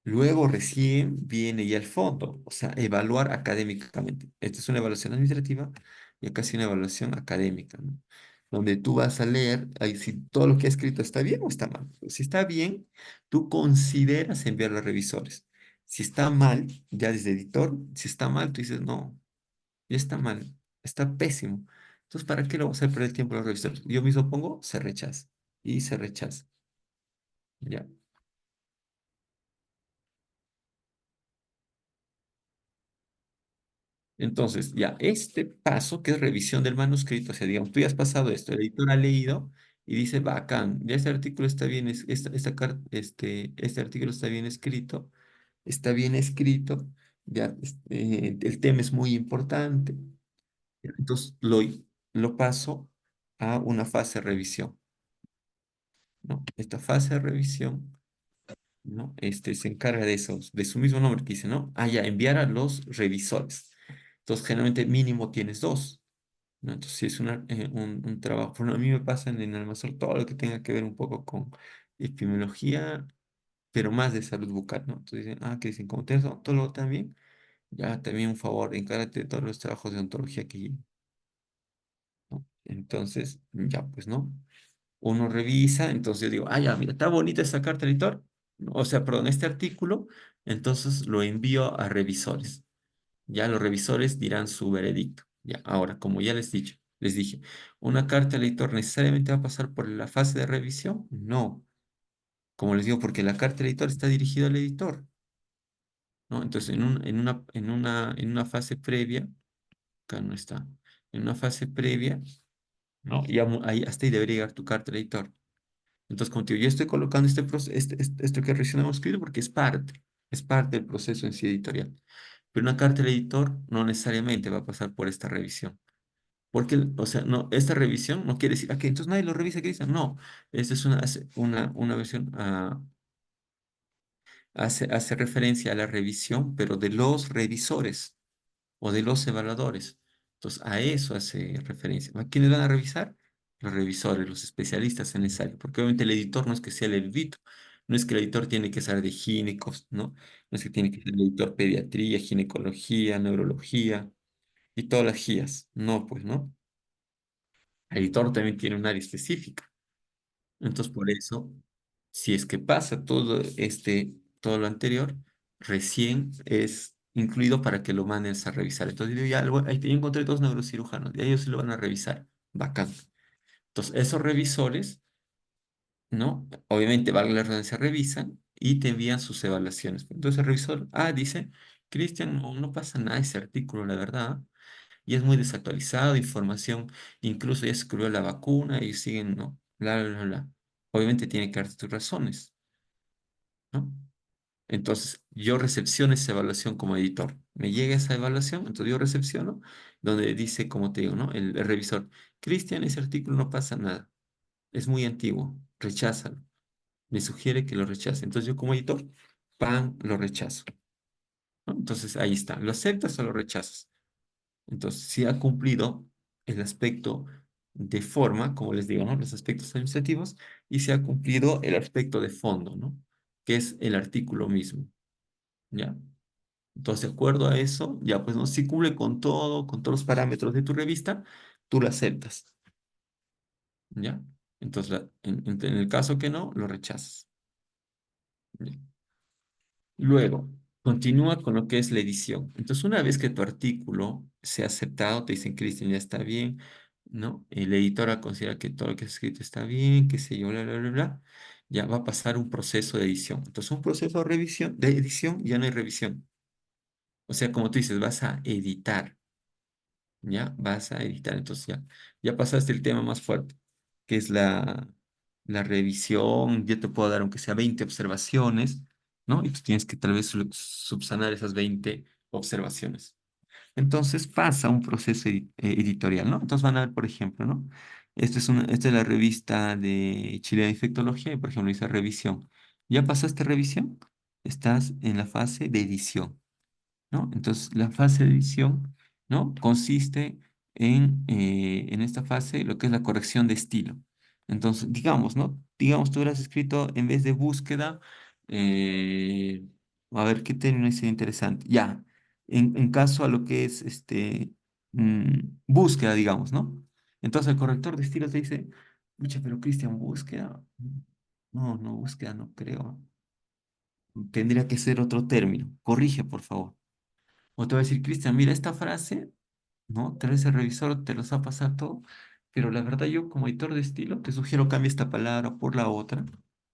Luego recién viene ya el fondo, o sea, evaluar académicamente. Esta es una evaluación administrativa y acá sí una evaluación académica, ¿no? Donde tú vas a leer ahí si todo lo que ha escrito está bien o está mal. Si está bien, tú consideras enviarlo a revisores. Si está mal, ya desde editor, si está mal, tú dices, no, ya está mal, está pésimo. Entonces, ¿para qué lo vamos a hacer perder el tiempo a los revisores? Yo mismo pongo, se rechaza y se rechaza. Ya. Entonces, ya, este paso que es revisión del manuscrito, o sea, digamos, tú ya has pasado esto, el editor ha leído y dice, bacán, ya este artículo está bien, este artículo está bien escrito, ya, el tema es muy importante. Entonces, lo paso a una fase de revisión, ¿no? Esta fase de revisión, ¿no? Se encarga de eso, de su mismo nombre que dice, ¿no? Ah, ya, enviar a los revisores. Entonces, generalmente mínimo tienes dos. ¿No? Entonces, si es un trabajo, bueno, a mí me pasa en Almazor todo lo que tenga que ver un poco con epidemiología, pero más de salud bucal, ¿no? Entonces dicen, que dicen, como tienes odontólogo también, ya también un favor, encárgate de todos los trabajos de odontología que lleven, ¿no? Entonces, ya pues, ¿no? Uno revisa, entonces yo digo, ya, mira, está bonita esta carta de editor, o sea, perdón, este artículo, entonces lo envío a revisores. Ya los revisores dirán su veredicto. Ya, ahora, como ya les dije, ¿una carta al editor necesariamente va a pasar por la fase de revisión? No. Como les digo, porque la carta al editor está dirigida al editor, ¿no? Entonces, en una fase previa, acá no está, en una fase previa, ¿no? Ya ahí, hasta ahí debería llegar tu carta al editor. Entonces, como te digo, yo estoy colocando este proceso, esto que recién hemos escrito porque es parte del proceso en sí editorial. Pero una carta al editor no necesariamente va a pasar por esta revisión. Porque, o sea, no, esta revisión no quiere decir, que entonces nadie lo revisa, ¿qué dicen? No, esta es una versión, hace referencia a la revisión, pero de los revisores o de los evaluadores. Entonces, a eso hace referencia. ¿A quiénes van a revisar? los revisores, los especialistas en esa área, porque obviamente el editor no es que sea el erudito, no es que el editor tiene que ser de ginecos, ¿no? No es que tiene que ser el editor pediatría, ginecología, neurología y todas las GIAs, no, pues, ¿no? El editor también tiene un área específica. Entonces, por eso, si es que pasa todo lo anterior, recién es incluido para que lo mandes a revisar. Entonces, digo, ya, ahí te encontré dos neurocirujanos, y ellos sí lo van a revisar. Bacán. Entonces, esos revisores, ¿no? Obviamente, valga la redundancia, revisan y te envían sus evaluaciones. Entonces, el revisor, dice, Cristian, no, no pasa nada ese artículo, la verdad, y es muy desactualizado, información, incluso ya se escribió la vacuna y siguen, ¿no? Bla, bla, bla, bla. Obviamente tiene que darte tus razones, ¿no? Entonces, yo recepciono esa evaluación como editor. Me llega esa evaluación, entonces yo recepciono, donde dice, como te digo, ¿no? El revisor, Cristian, ese artículo no pasa nada, es muy antiguo, recházalo. Me sugiere que lo rechace. Entonces, yo como editor, ¡pam!, lo rechazo, ¿no? Entonces, ahí está, ¿lo aceptas o lo rechazas? Entonces, si ha cumplido el aspecto de forma, como les digo, ¿no? Los aspectos administrativos, y se ha cumplido el aspecto de fondo, ¿no? Que es el artículo mismo, ¿ya? Entonces, de acuerdo a eso, ya pues, ¿no? Si cumple con todo, con todos los parámetros de tu revista, tú lo aceptas, ¿ya? Entonces, en el caso que no, lo rechazas. ¿Ya? Luego, continúa con lo que es la edición. Entonces, una vez que tu artículo sea aceptado, te dicen, Cristian, ya está bien, ¿no? La editora considera que todo lo que has escrito está bien, qué sé yo, bla, bla, bla, bla. Ya va a pasar un proceso de edición. Entonces, un proceso de edición, ya no hay revisión. O sea, como tú dices, vas a editar, ¿ya? Vas a editar. Entonces, ya pasaste el tema más fuerte, que es la revisión. Yo te puedo dar, aunque sea 20 observaciones, ¿no? Y tú tienes que tal vez subsanar esas 20 observaciones. Entonces pasa un proceso editorial, ¿no? Entonces van a ver, por ejemplo, ¿no? Esta es la revista de Chile de Infectología y, por ejemplo, dice revisión. ¿Ya pasaste revisión? Estás en la fase de edición, ¿no? Entonces, la fase de edición, ¿no? Consiste en esta fase lo que es la corrección de estilo. Entonces, digamos, ¿no? Digamos, tú hubieras escrito en vez de búsqueda, eh, a ver qué término es interesante. Ya, en caso a lo que es búsqueda, digamos, ¿no? Entonces, el corrector de estilo te dice, mucha, pero Cristian, búsqueda. No, no, búsqueda no creo. Tendría que ser otro término. Corrige, por favor. O te va a decir, Cristian, mira esta frase, ¿no? Tal vez el revisor te los va a pasar todo, pero la verdad yo como editor de estilo te sugiero cambie esta palabra por la otra,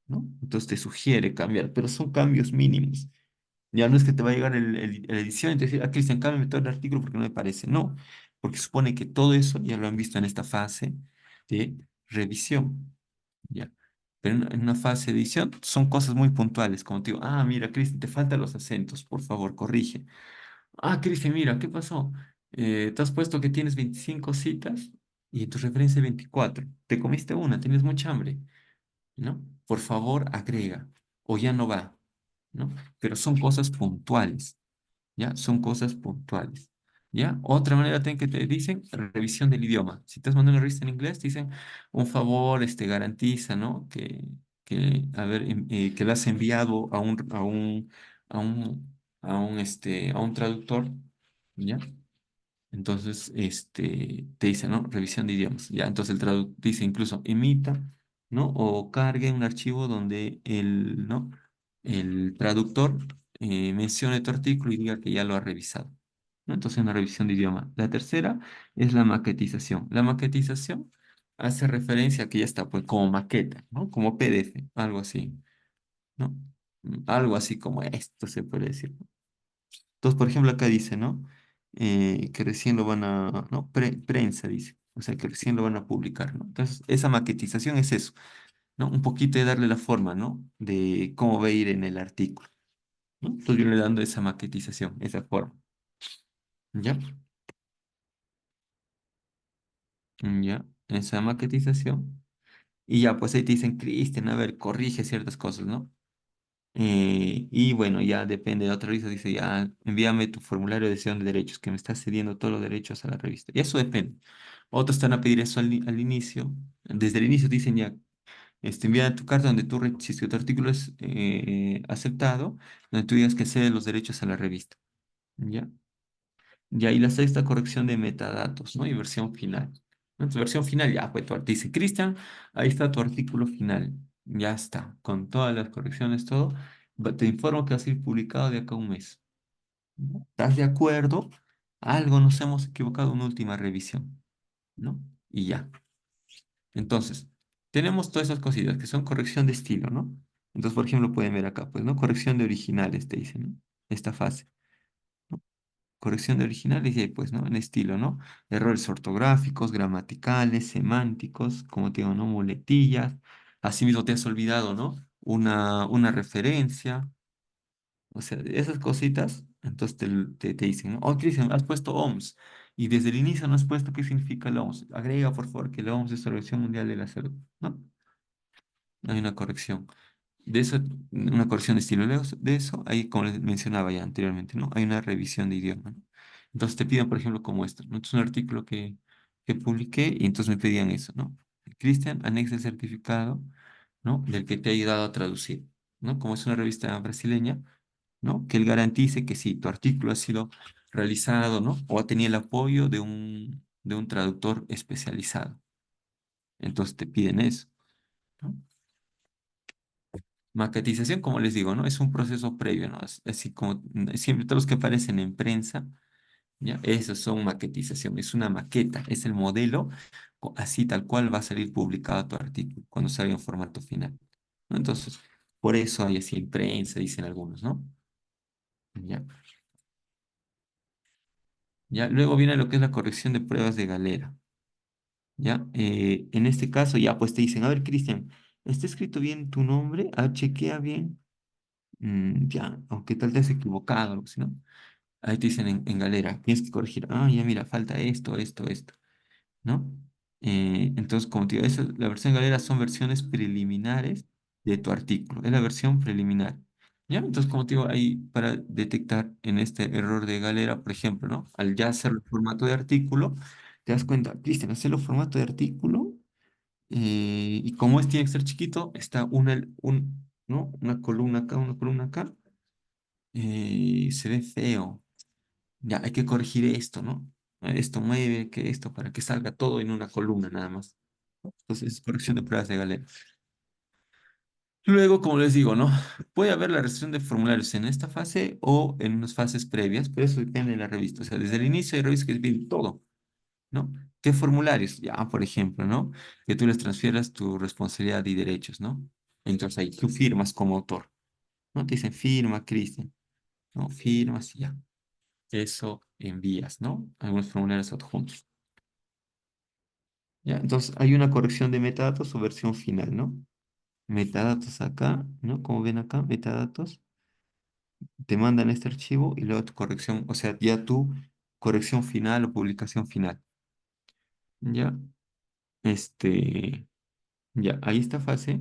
¿no? Entonces te sugiere cambiar, pero son cambios mínimos. Ya no es que te va a llegar la edición y te decir, Cristian, cámbiame todo el artículo porque no me parece. No, porque supone que todo eso ya lo han visto en esta fase de revisión, ¿ya? Pero en una fase de edición son cosas muy puntuales, como te digo, mira, Cristian, te faltan los acentos, por favor, corrige. Cristian, mira, ¿qué pasó? Te has puesto que tienes 25 citas y en tu referencia hay 24. Te comiste una, tienes mucha hambre, ¿no? Por favor, agrega o ya no va, ¿no? Pero son cosas puntuales, ¿ya? Son cosas puntuales, ¿ya? Otra manera también que te dicen, revisión del idioma. Si te has mandado una revista en inglés, te dicen, un favor, garantiza, ¿no? Que lo has enviado a un traductor, ¿ya? Entonces, te dice, ¿no? Revisión de idiomas. Ya, entonces el traductor dice incluso emita, ¿no? O cargue un archivo donde ¿no? El traductor mencione tu artículo y diga que ya lo ha revisado, ¿no? Entonces, una revisión de idioma. La tercera es la maquetización. La maquetización hace referencia a que ya está, pues, como maqueta, ¿no? Como PDF, algo así, ¿no? Algo así como esto se puede decir. Entonces, por ejemplo, acá dice, ¿no? Que recién lo van a, ¿no? Prensa dice, o sea, que recién lo van a publicar, ¿no? Entonces, esa maquetización es eso, ¿no? Un poquito de darle la forma, ¿no? De cómo va a ir en el artículo, ¿no? Entonces, yo le dando esa maquetización, esa forma, ¿ya? ¿Ya? Esa maquetización. Y ya, pues ahí te dicen, Cristian, a ver, corrige ciertas cosas, ¿no? Y bueno, ya depende de otra revista, dice, ya, envíame tu formulario de cesión de derechos, que me estás cediendo todos los derechos a la revista. Y eso depende. Otros te van a pedir eso al inicio. Desde el inicio te dicen ya, envía tu carta donde si es que tu artículo es aceptado, donde tú digas que cedes los derechos a la revista. ¿Ya? Y ahí la sexta corrección de metadatos, ¿no? Y versión final. ¿No? Tu versión final, ya, pues te dice, Cristian, ahí está tu artículo final. Ya está, con todas las correcciones, todo. Te informo que va a ser publicado de acá a un mes. ¿No? ¿Estás de acuerdo? Algo nos hemos equivocado en una última revisión, ¿no? Y ya. Entonces, tenemos todas esas cositas que son corrección de estilo, ¿no? Entonces, por ejemplo, pueden ver acá, pues, ¿no? Corrección de originales, te dicen, ¿no? Esta fase. ¿No? Corrección de originales y ahí, pues, ¿no? En estilo, ¿no? Errores ortográficos, gramaticales, semánticos, como te digo, ¿no? Muletillas. Asimismo, te has olvidado, ¿no? Una referencia. O sea, esas cositas, entonces te dicen, ¿no? Oh, Cristian, has puesto OMS y desde el inicio no has puesto qué significa el OMS. Agrega, por favor, que el OMS es la Organización Mundial de la Salud, ¿no? Hay una corrección. De eso, una corrección de estilo. De eso, ahí, como les mencionaba ya anteriormente, ¿no? Hay una revisión de idioma, ¿no? Entonces te piden, por ejemplo, como esto, ¿no? Es un artículo que publiqué y entonces me pedían eso, ¿no? Cristian, anexa el certificado, ¿no? Del que te ha ayudado a traducir, ¿no? Como es una revista brasileña, ¿no? Que él garantice que sí, tu artículo ha sido realizado, ¿no? O ha tenido el apoyo de un traductor especializado. Entonces te piden eso, ¿no? Maquetización, como les digo, ¿no? Es un proceso previo, ¿no? Así como siempre todos los que aparecen en prensa, ¿ya? Esos son maquetización, es una maqueta, es el modelo, así tal cual va a salir publicado tu artículo, cuando salga en formato final, ¿no? Entonces, por eso hay así en prensa, dicen algunos, ¿no? ¿Ya? ¿Ya? Luego viene lo que es la corrección de pruebas de galera, ¿ya? En este caso, ya pues te dicen, a ver, Cristian, ¿está escrito bien tu nombre? Ah, chequea bien. Ya, aunque tal te has equivocado, algo así, ¿no? Ahí te dicen en galera, tienes que corregir. Ah, ya mira, falta esto, esto, esto, ¿no? Entonces, como te digo, la versión galera son versiones preliminares de tu artículo. Es la versión preliminar. ¿Ya? Entonces, como te digo, ahí para detectar en este error de galera, por ejemplo, ¿no? Al ya hacerlo en formato de artículo, te das cuenta, Cristian, hacerlo en formato de artículo, y como tiene que ser chiquito, está ¿no? Una columna acá, una columna acá, se ve feo. Ya, hay que corregir esto, ¿no? Esto mueve, que esto, para que salga todo en una columna nada más. Entonces, corrección de pruebas de galera. Luego, como les digo, ¿no? Puede haber la recepción de formularios en esta fase o en unas fases previas, pero eso depende de la revista. O sea, desde el inicio hay revistas que piden todo, ¿no? ¿Qué formularios? Ya, por ejemplo, ¿no? Que tú les transfieras tu responsabilidad y derechos, ¿no? Entonces ahí tú firmas como autor, ¿no? Te dicen firma, Cristian, ¿no? Firmas y ya. Eso envías, ¿no? Algunos formularios adjuntos. ¿Ya? Entonces hay una corrección de metadatos o versión final, ¿no? Metadatos acá, ¿no? Como ven acá, metadatos, te mandan este archivo y luego tu corrección, o sea, ya tu corrección final o publicación final. ¿Ya? Este, ya, ahí está fase,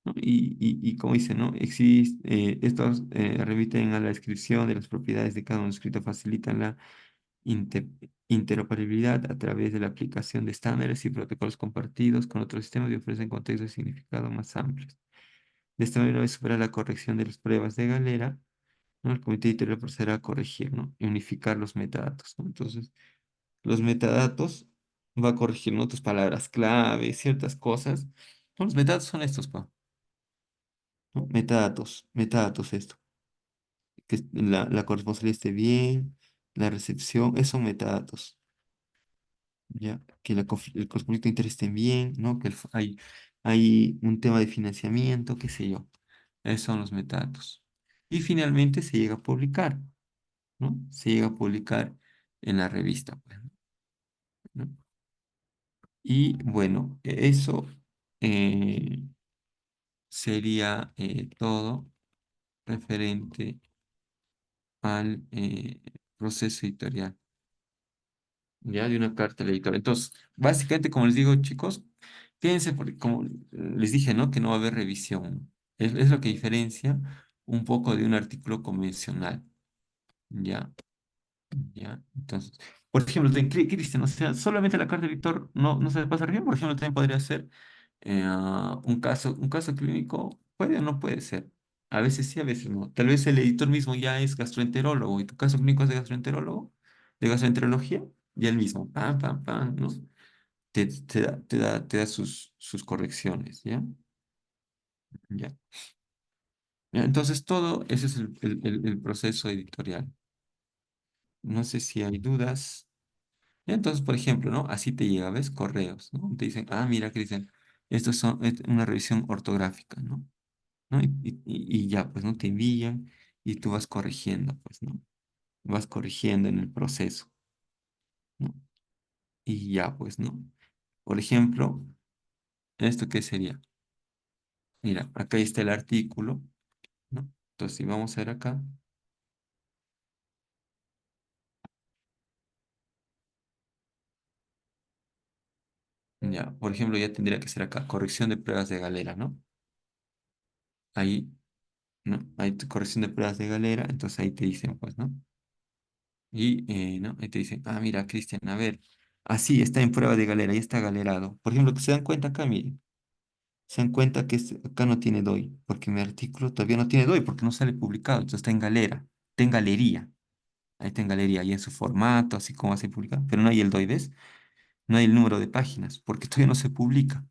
¿no? Y como dice, ¿no? Estos remiten a la descripción de las propiedades de cada manuscrito, facilitan la inte- interoperabilidad a través de la aplicación de estándares y protocolos compartidos con otros sistemas y ofrecen contextos de significado más amplios. De esta manera, una superar la corrección de las pruebas de galera, ¿no? El comité editorial procederá a corregir, ¿no? Y unificar los metadatos, ¿no? Entonces, los metadatos va a corregir, ¿no? Tus palabras clave, ciertas cosas. ¿No? Los metadatos son estos, pa, ¿no? Metadatos esto. Que la corresponsabilidad esté bien, la recepción, esos son metadatos. ¿Ya? Que el conflicto de interés esté bien, ¿no? Que hay un tema de financiamiento, qué sé yo. Esos son los metadatos. Y finalmente se llega a publicar, ¿no? Se llega a publicar en la revista, pues, ¿no? Y bueno, eso eh, sería todo referente al proceso editorial, ya de una carta al editor. Entonces, básicamente, como les digo, chicos, fíjense, porque como les dije, ¿no? Que no va a haber revisión. Es lo que diferencia un poco de un artículo convencional, ¿ya? ¿Ya? Entonces, Por ejemplo, Cristian, o sea, solamente la carta de Víctor no se le pasa bien. Por ejemplo, también podría ser un caso clínico, puede o no puede ser. A veces sí, a veces no. Tal vez el editor mismo ya es gastroenterólogo y tu caso clínico es de gastroenterólogo, de gastroenterología, y él mismo, pam, pam, pam, ¿no? Te da sus correcciones, ¿ya? Ya. Ya, entonces, todo ese es el proceso editorial. No sé si hay dudas. Entonces, por ejemplo, ¿no? Así te llega, ¿ves? Correos, ¿no? Te dicen, mira, Cristian, esto es una revisión ortográfica, ¿no? ¿No? Y ya, pues, ¿no? Te envían y tú vas corrigiendo, pues, ¿no? Vas corrigiendo en el proceso, ¿no? Y ya, pues, ¿no? Por ejemplo, ¿esto qué sería? Mira, acá está el artículo, ¿no? Entonces, si vamos a ver acá, ya, por ejemplo, ya tendría que ser acá, corrección de pruebas de galera, ¿no? Ahí, ¿no? Ahí corrección de pruebas de galera, entonces ahí te dicen, pues, ¿no? ¿No? Ahí te dicen, mira, Cristian, a ver, así está en prueba de galera, ahí está galerado. Por ejemplo, que se dan cuenta acá, miren, se dan cuenta que acá no tiene DOI, porque mi artículo todavía no tiene DOI, porque no sale publicado, entonces está en galera, está en galería, ahí está en galería, ahí en su formato, así como así publicado, pero no hay el DOI, ¿ves? No hay el número de páginas, porque todavía no se publica.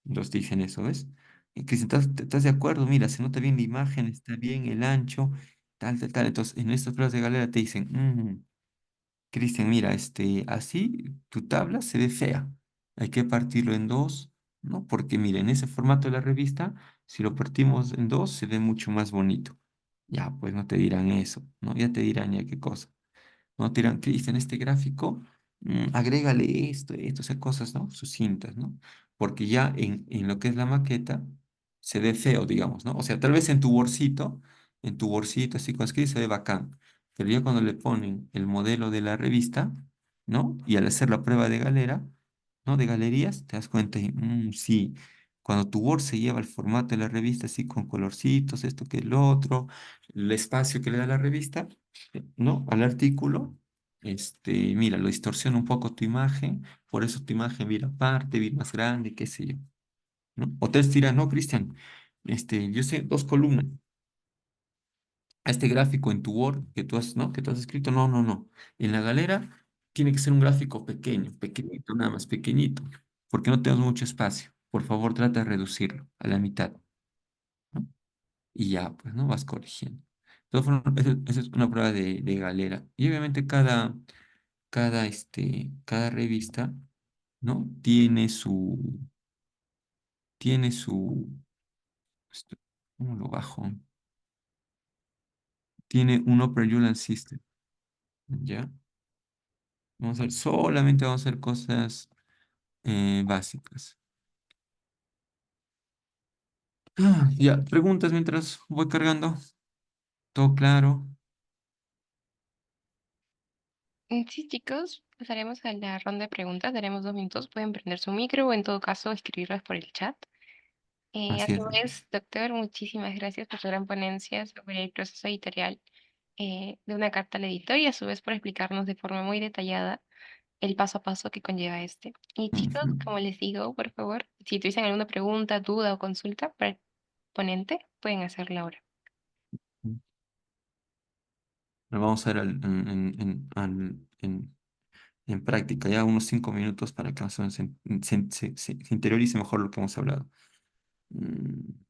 Los dicen eso, ¿ves? Y Cristian, ¿estás de acuerdo? Mira, se nota bien la imagen, está bien el ancho, tal, tal, tal. Entonces, en estas pruebas de galera te dicen, Cristian, mira, así tu tabla se ve fea. Hay que partirlo en dos, ¿no? Porque mira, en ese formato de la revista, si lo partimos en dos, se ve mucho más bonito. Ya, pues no te dirán eso, ¿no? Ya te dirán ya qué cosa. No te dirán, Cristian, este gráfico, agrégale esto, o sea, cosas, ¿no? Sucintas, ¿no? Porque ya en lo que es la maqueta, se ve feo, digamos, ¿no? O sea, tal vez en tu bolsito, así con escrito, se ve bacán. Pero ya cuando le ponen el modelo de la revista, ¿no? Y al hacer la prueba de galera, ¿no? De galerías, te das cuenta y, sí, cuando tu Word se lleva el formato de la revista, así con colorcitos, esto que lo otro, el espacio que le da la revista, ¿no? Al artículo, mira, lo distorsiona un poco tu imagen, por eso tu imagen mira aparte, mira más grande, qué sé yo, ¿no? O te dirán, no, Cristian, yo sé dos columnas, a este gráfico en tu Word que tú has, ¿no? Que tú has escrito, no. En la galera tiene que ser un gráfico pequeño, pequeñito, nada más, pequeñito, porque no tenemos mucho espacio. Por favor, trata de reducirlo a la mitad, ¿no? Y ya, pues, ¿no? Vas corrigiendo. Entonces, esa es una prueba de galera. Y obviamente cada revista, ¿no? Tiene su, esto- ¿cómo lo bajo? Tiene un Operculum System, ¿ya? Solamente vamos a hacer cosas básicas. Ya, preguntas mientras voy cargando. ¿Todo claro? Sí, chicos, pasaremos a la ronda de preguntas. Daremos 2 minutos. Pueden prender su micro o en todo caso escribirlas por el chat. A Así su es. vez, doctor, muchísimas gracias por su gran ponencia sobre el proceso editorial de una carta al editor y a su vez por explicarnos de forma muy detallada el paso a paso que conlleva este. Y chicos, Ujú. como les digo, por favor, si tuviesen alguna pregunta, duda o consulta para el ponente, pueden hacerla ahora. Lo vamos a ver en práctica, ya unos 5 minutos para que más o menos se interiorice mejor lo que hemos hablado. Mm,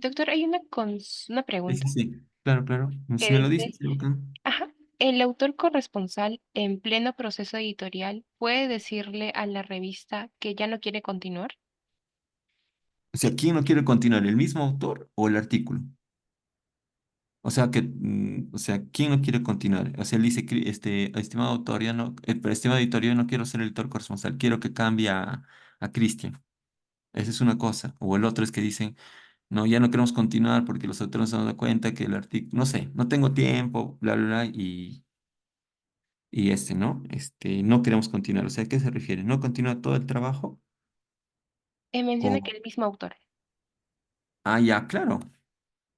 Doctor, hay una Sí, sí, pregunta sí. Claro, claro. Si que me lo dice, dices, sería bacán. ajá, el autor corresponsal en pleno proceso editorial puede decirle a la revista que ya no quiere continuar. O sea, ¿quién no quiere continuar? ¿El mismo autor o el artículo? O sea, ¿quién no quiere continuar? O sea, él dice, estimado autor, ya no, pero estimado editor, yo no quiero ser el editor corresponsal, quiero que cambie a Cristian. Esa es una cosa. O el otro es que dicen, no, ya no queremos continuar porque los autores se han dado cuenta que el artículo, no sé, no tengo tiempo, bla, bla, bla, ¿no? No queremos continuar. O sea, ¿a qué se refiere? ¿No continúa todo el trabajo? Menciona que O, el mismo autor. ya, claro.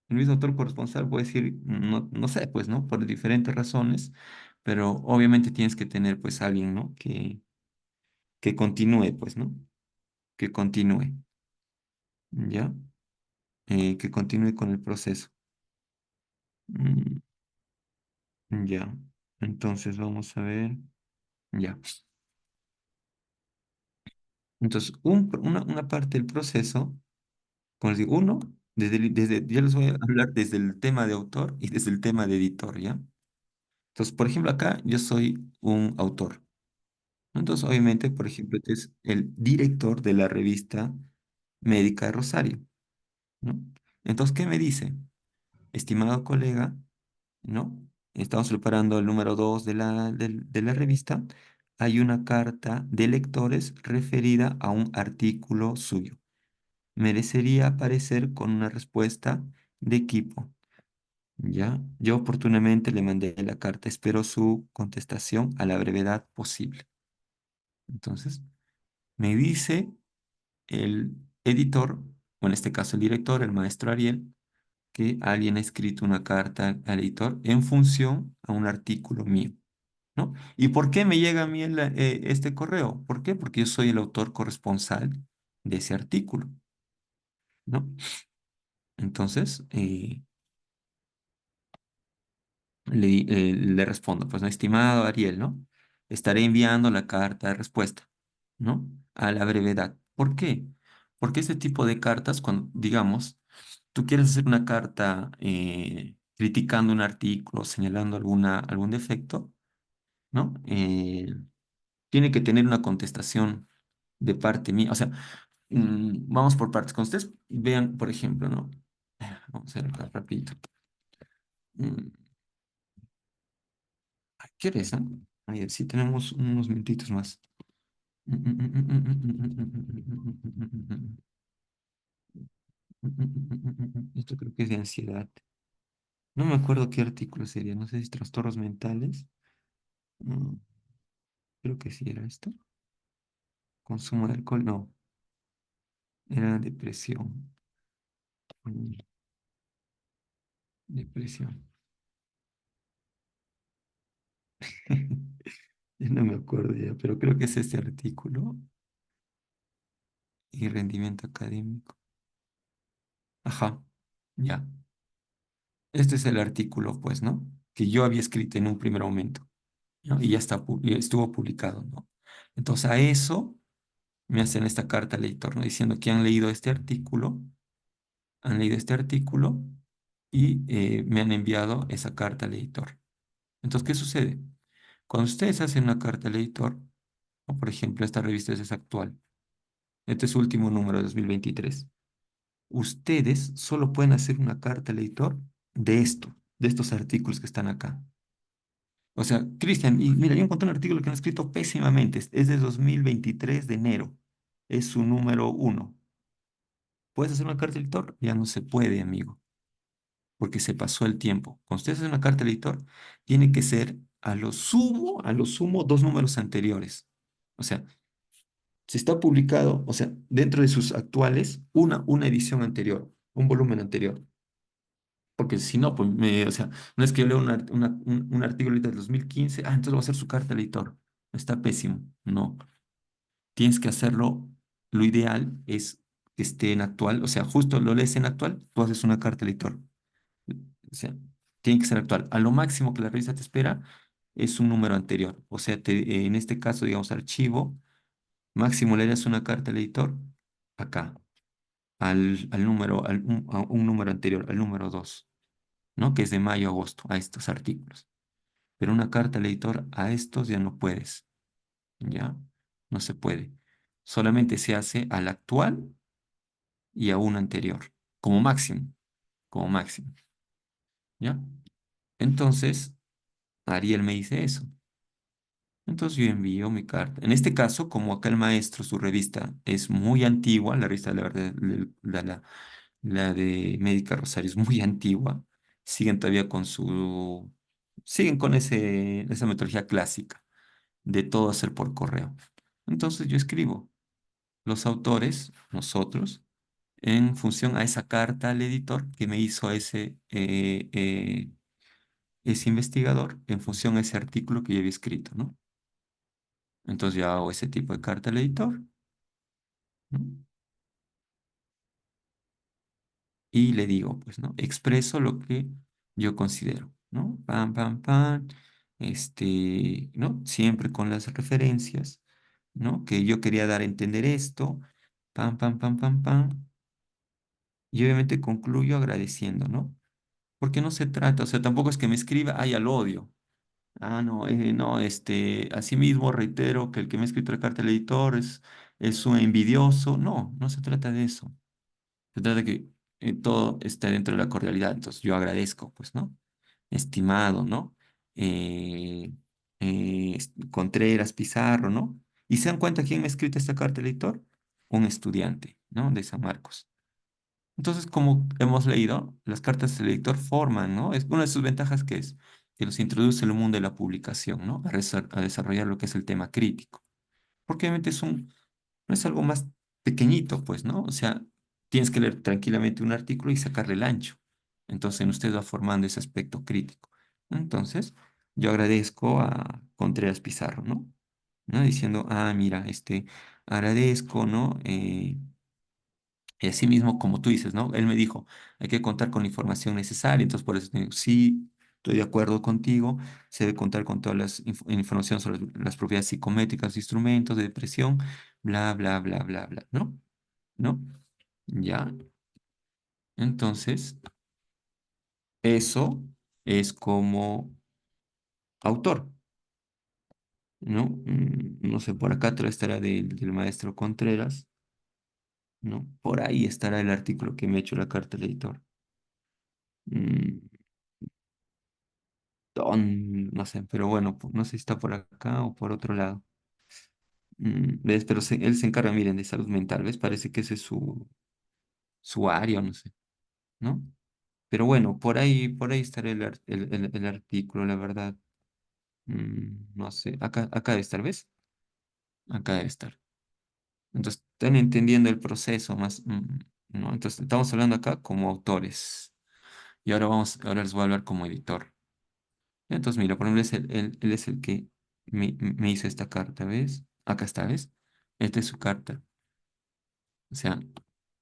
El mismo autor corresponsal puede decir, no sé, pues, ¿no? Por diferentes razones, pero obviamente tienes que tener pues alguien, ¿no? Que continúe, pues, ¿no? Que continúe, ¿ya? Que continúe con el proceso. Mm, ya. Entonces vamos a ver. Ya. Entonces, una parte del proceso, como les digo, uno, ya les voy a hablar desde el tema de autor y desde el tema de editor, ¿ya? Entonces, por ejemplo, acá yo soy un autor, ¿no? Entonces, obviamente, por ejemplo, este es el director de la revista médica de Rosario, ¿no? Entonces, ¿qué me dice? Estimado colega, ¿no? Estamos preparando el número 2 de la revista. Hay una carta de lectores referida a un artículo suyo. Merecería aparecer con una respuesta de equipo. Ya, yo oportunamente le mandé la carta, espero su contestación a la brevedad posible. Entonces, me dice el editor, o en este caso el director, el maestro Ariel, que alguien ha escrito una carta al editor en función a un artículo mío, ¿no? ¿Y por qué me llega a mí este correo? ¿Por qué? Porque yo soy el autor corresponsal de ese artículo, ¿no? Entonces, le respondo, pues, no, estimado Ariel, ¿no? Estaré enviando la carta de respuesta, ¿no? A la brevedad. ¿Por qué? Porque este tipo de cartas, cuando, digamos, tú quieres hacer una carta criticando un artículo, señalando algún defecto, ¿no? Tiene que tener una contestación de parte mía. O sea, vamos por partes. Cuando ustedes vean, por ejemplo, ¿no? Vamos a ver acá rapidito. Mm, ¿Qué hora ah? A ver, sí tenemos unos minutitos más. Esto creo que es de ansiedad. No me acuerdo qué artículo sería. No sé si trastornos mentales. Mm, Creo que sí era esto. Consumo de alcohol. No, era depresión. Mm, Depresión. Ya no me acuerdo ya, pero creo que es este artículo. Y rendimiento académico. Ajá, ya. Este es el artículo, pues, ¿no? Que yo había escrito en un primer momento, ¿no? Y ya está, y estuvo publicado, ¿no? Entonces a eso me hacen esta carta al editor, ¿no? Diciendo que han leído este artículo y me han enviado esa carta al editor. Entonces, ¿qué sucede? Cuando ustedes hacen una carta al editor, o por ejemplo, esta revista es actual, este es su último número de 2023. Ustedes solo pueden hacer una carta al editor de esto, de estos artículos que están acá. O sea, Cristian, y mira, yo encontré un artículo que han escrito pésimamente, es de 2023 de enero, es su número uno. ¿Puedes hacer una carta al editor? Ya no se puede, amigo, porque se pasó el tiempo. Cuando usted hace una carta al editor, tiene que ser a lo sumo, dos números anteriores. O sea, si está publicado, o sea, dentro de sus actuales, una edición anterior, un volumen anterior. Porque si no, pues, o sea, no es que yo leo un artículo ahorita del 2015, entonces voy a hacer su carta al editor. Está pésimo. No, tienes que hacerlo. Lo ideal es que esté en actual, o sea, justo lo lees en actual, tú haces una carta al editor. O sea, tiene que ser actual. A lo máximo que la revista te espera es un número anterior. O sea, en este caso, digamos, archivo, máximo le das una carta al editor acá, al número, a un número anterior, al número 2, ¿no? Que es de mayo a agosto, a estos artículos. Pero una carta al editor a estos ya no puedes, ¿ya? No se puede. Solamente se hace al actual y a uno anterior, como máximo, ¿ya? Entonces, Ariel me dice eso. Entonces yo envío mi carta. En este caso, como acá el maestro, su revista es muy antigua, la revista, la verdad, la de Médica Rosario es muy antigua, siguen todavía siguen con esa metodología clásica de todo hacer por correo. Entonces yo escribo, los autores, nosotros, en función a esa carta al editor que me hizo ese investigador en función a ese artículo que yo había escrito, ¿no? Entonces yo hago ese tipo de carta al editor, ¿no? Y le digo, pues, ¿no? Expreso lo que yo considero, ¿no? Pam, pam, pam, ¿no? Siempre con las referencias, ¿no? Que yo quería dar a entender esto, pam, pam, pam, pam, pam, y obviamente concluyo agradeciendo, ¿no? Porque no se trata, o sea, tampoco es que me escriba, ay, al odio. Ah, no, no, asimismo reitero que el que me ha escrito la carta al editor es un envidioso. No, no se trata de eso. Se trata de que todo está dentro de la cordialidad. Entonces yo agradezco, pues, ¿no? Estimado, ¿no? Eh, Contreras Pizarro, ¿no? ¿Y se dan cuenta quién me ha escrito esta carta al editor? Un estudiante, ¿no? De San Marcos. Entonces, como hemos leído, las cartas del editor forman, ¿no? Es una de sus ventajas que es que los introduce en el mundo de la publicación, ¿no? A desarrollar lo que es el tema crítico. Porque obviamente no es algo más pequeñito, pues, ¿no? O sea, tienes que leer tranquilamente un artículo y sacarle el ancho. Entonces, en usted va formando ese aspecto crítico. Entonces, yo agradezco a Contreras Pizarro, ¿no? ¿No? Diciendo, ah, mira, agradezco, ¿no? Y así mismo, como tú dices, ¿no? Él me dijo, hay que contar con la información necesaria, entonces por eso te digo, sí, estoy de acuerdo contigo, se debe contar con todas las información sobre las propiedades psicométricas de instrumentos de depresión, bla, bla, bla, bla, bla, ¿no? ¿No? Ya, entonces, eso es como autor, ¿no? No sé, por acá atrás estará del maestro Contreras, ¿no? Por ahí estará el artículo que me ha hecho la carta del editor. Mm, no sé, pero bueno, no sé si está por acá o por otro lado. ¿Ves? Pero él se encarga, miren, de salud mental, ¿ves? Parece que ese es su área, no sé, ¿no? Pero bueno, por ahí estará el artículo, la verdad. No sé, acá debe estar, ¿ves? Acá debe estar. Entonces, están entendiendo el proceso más, ¿no? Entonces, estamos hablando acá como autores. Y ahora les voy a hablar como editor. Entonces, mira, por ejemplo, él es el que me hizo esta carta, ¿ves? Acá está, ¿ves? Esta es su carta. O sea,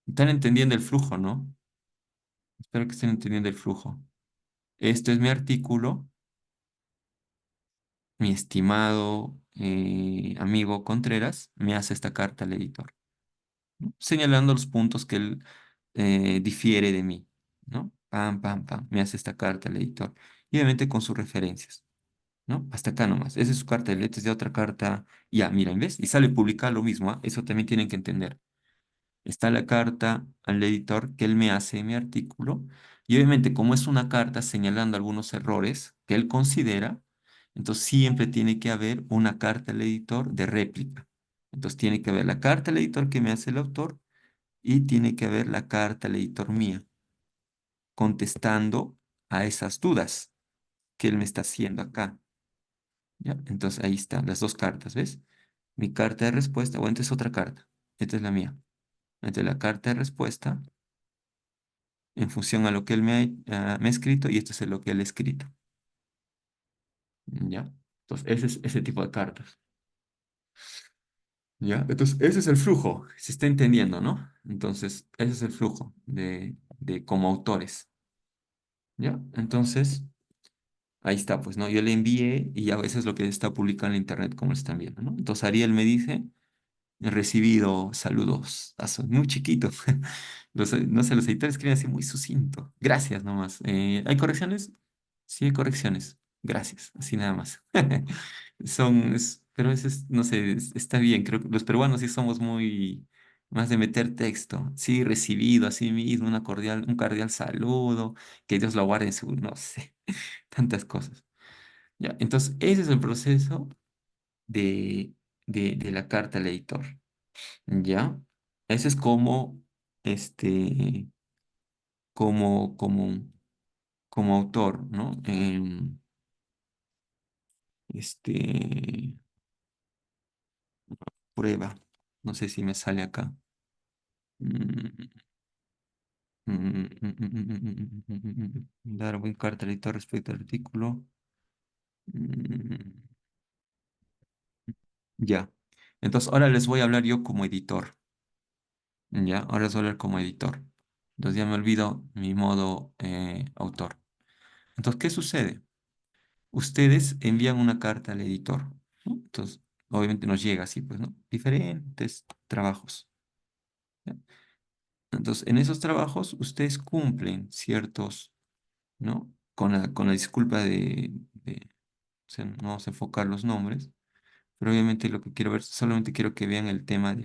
están entendiendo el flujo, ¿no? Espero que estén entendiendo el flujo. Este es mi artículo, mi estimado amigo Contreras me hace esta carta al editor, ¿no? Señalando los puntos que él difiere de mí, ¿no? Pam, pam, pam, me hace esta carta al editor. Y obviamente con sus referencias. ¿No? Hasta acá nomás. Esa es su carta de letras de otra carta. Ya, miren, ¿ves? Y sale publicada lo mismo, ¿ah? Eso también tienen que entender. Está la carta al editor que él me hace mi artículo. Y obviamente, como es una carta señalando algunos errores que él considera, entonces siempre tiene que haber una carta al editor de réplica. Entonces tiene que haber la carta al editor que me hace el autor y tiene que haber la carta al editor mía, contestando a esas dudas que él me está haciendo acá. ¿Ya? Entonces ahí están las dos cartas, ¿ves? Mi carta de respuesta, o esta es otra carta. Esta es la mía. Esta es la carta de respuesta en función a lo que él me ha escrito y esto es lo que él ha escrito. ¿Ya? Entonces, ese es ese tipo de cartas. ¿Ya? Entonces, ese es el flujo. Se está entendiendo, ¿no? Entonces, ese es el flujo de como autores. ¿Ya? Entonces, ahí está, pues, ¿no? Yo le envié y a veces lo que está publicado en internet, como lo están viendo, ¿no? Entonces, Ariel me dice. He recibido saludos muy chiquitos. No sé, los editores escriben así muy sucinto. Gracias nomás. ¿Hay correcciones? Sí, hay correcciones. Gracias. Así nada más. Pero eso es, no sé, está bien. Creo que los peruanos sí somos muy más de meter texto. Sí, recibido así mismo, un cordial saludo. Que Dios lo guarde en su, no sé, tantas cosas. Ya, entonces, ese es el proceso de, de la carta al editor. ¿Ya? Ese es como, este, como, como autor, ¿no? Este, prueba. No sé si me sale acá. Mm, Dar buen carta al editor respecto al artículo. Mm, ya. Entonces, ahora les voy a hablar yo como editor. Ya, ahora les voy a hablar como editor. Entonces ya me olvido mi modo autor. Entonces, ¿qué sucede? Ustedes envían una carta al editor, ¿no? Entonces, obviamente nos llega así, pues, ¿no? Diferentes trabajos. ¿Ya? Entonces, en esos trabajos ustedes cumplen ciertos, ¿no? Con la disculpa o sea, no vamos a enfocar los nombres, pero obviamente lo que quiero ver, solamente quiero que vean el tema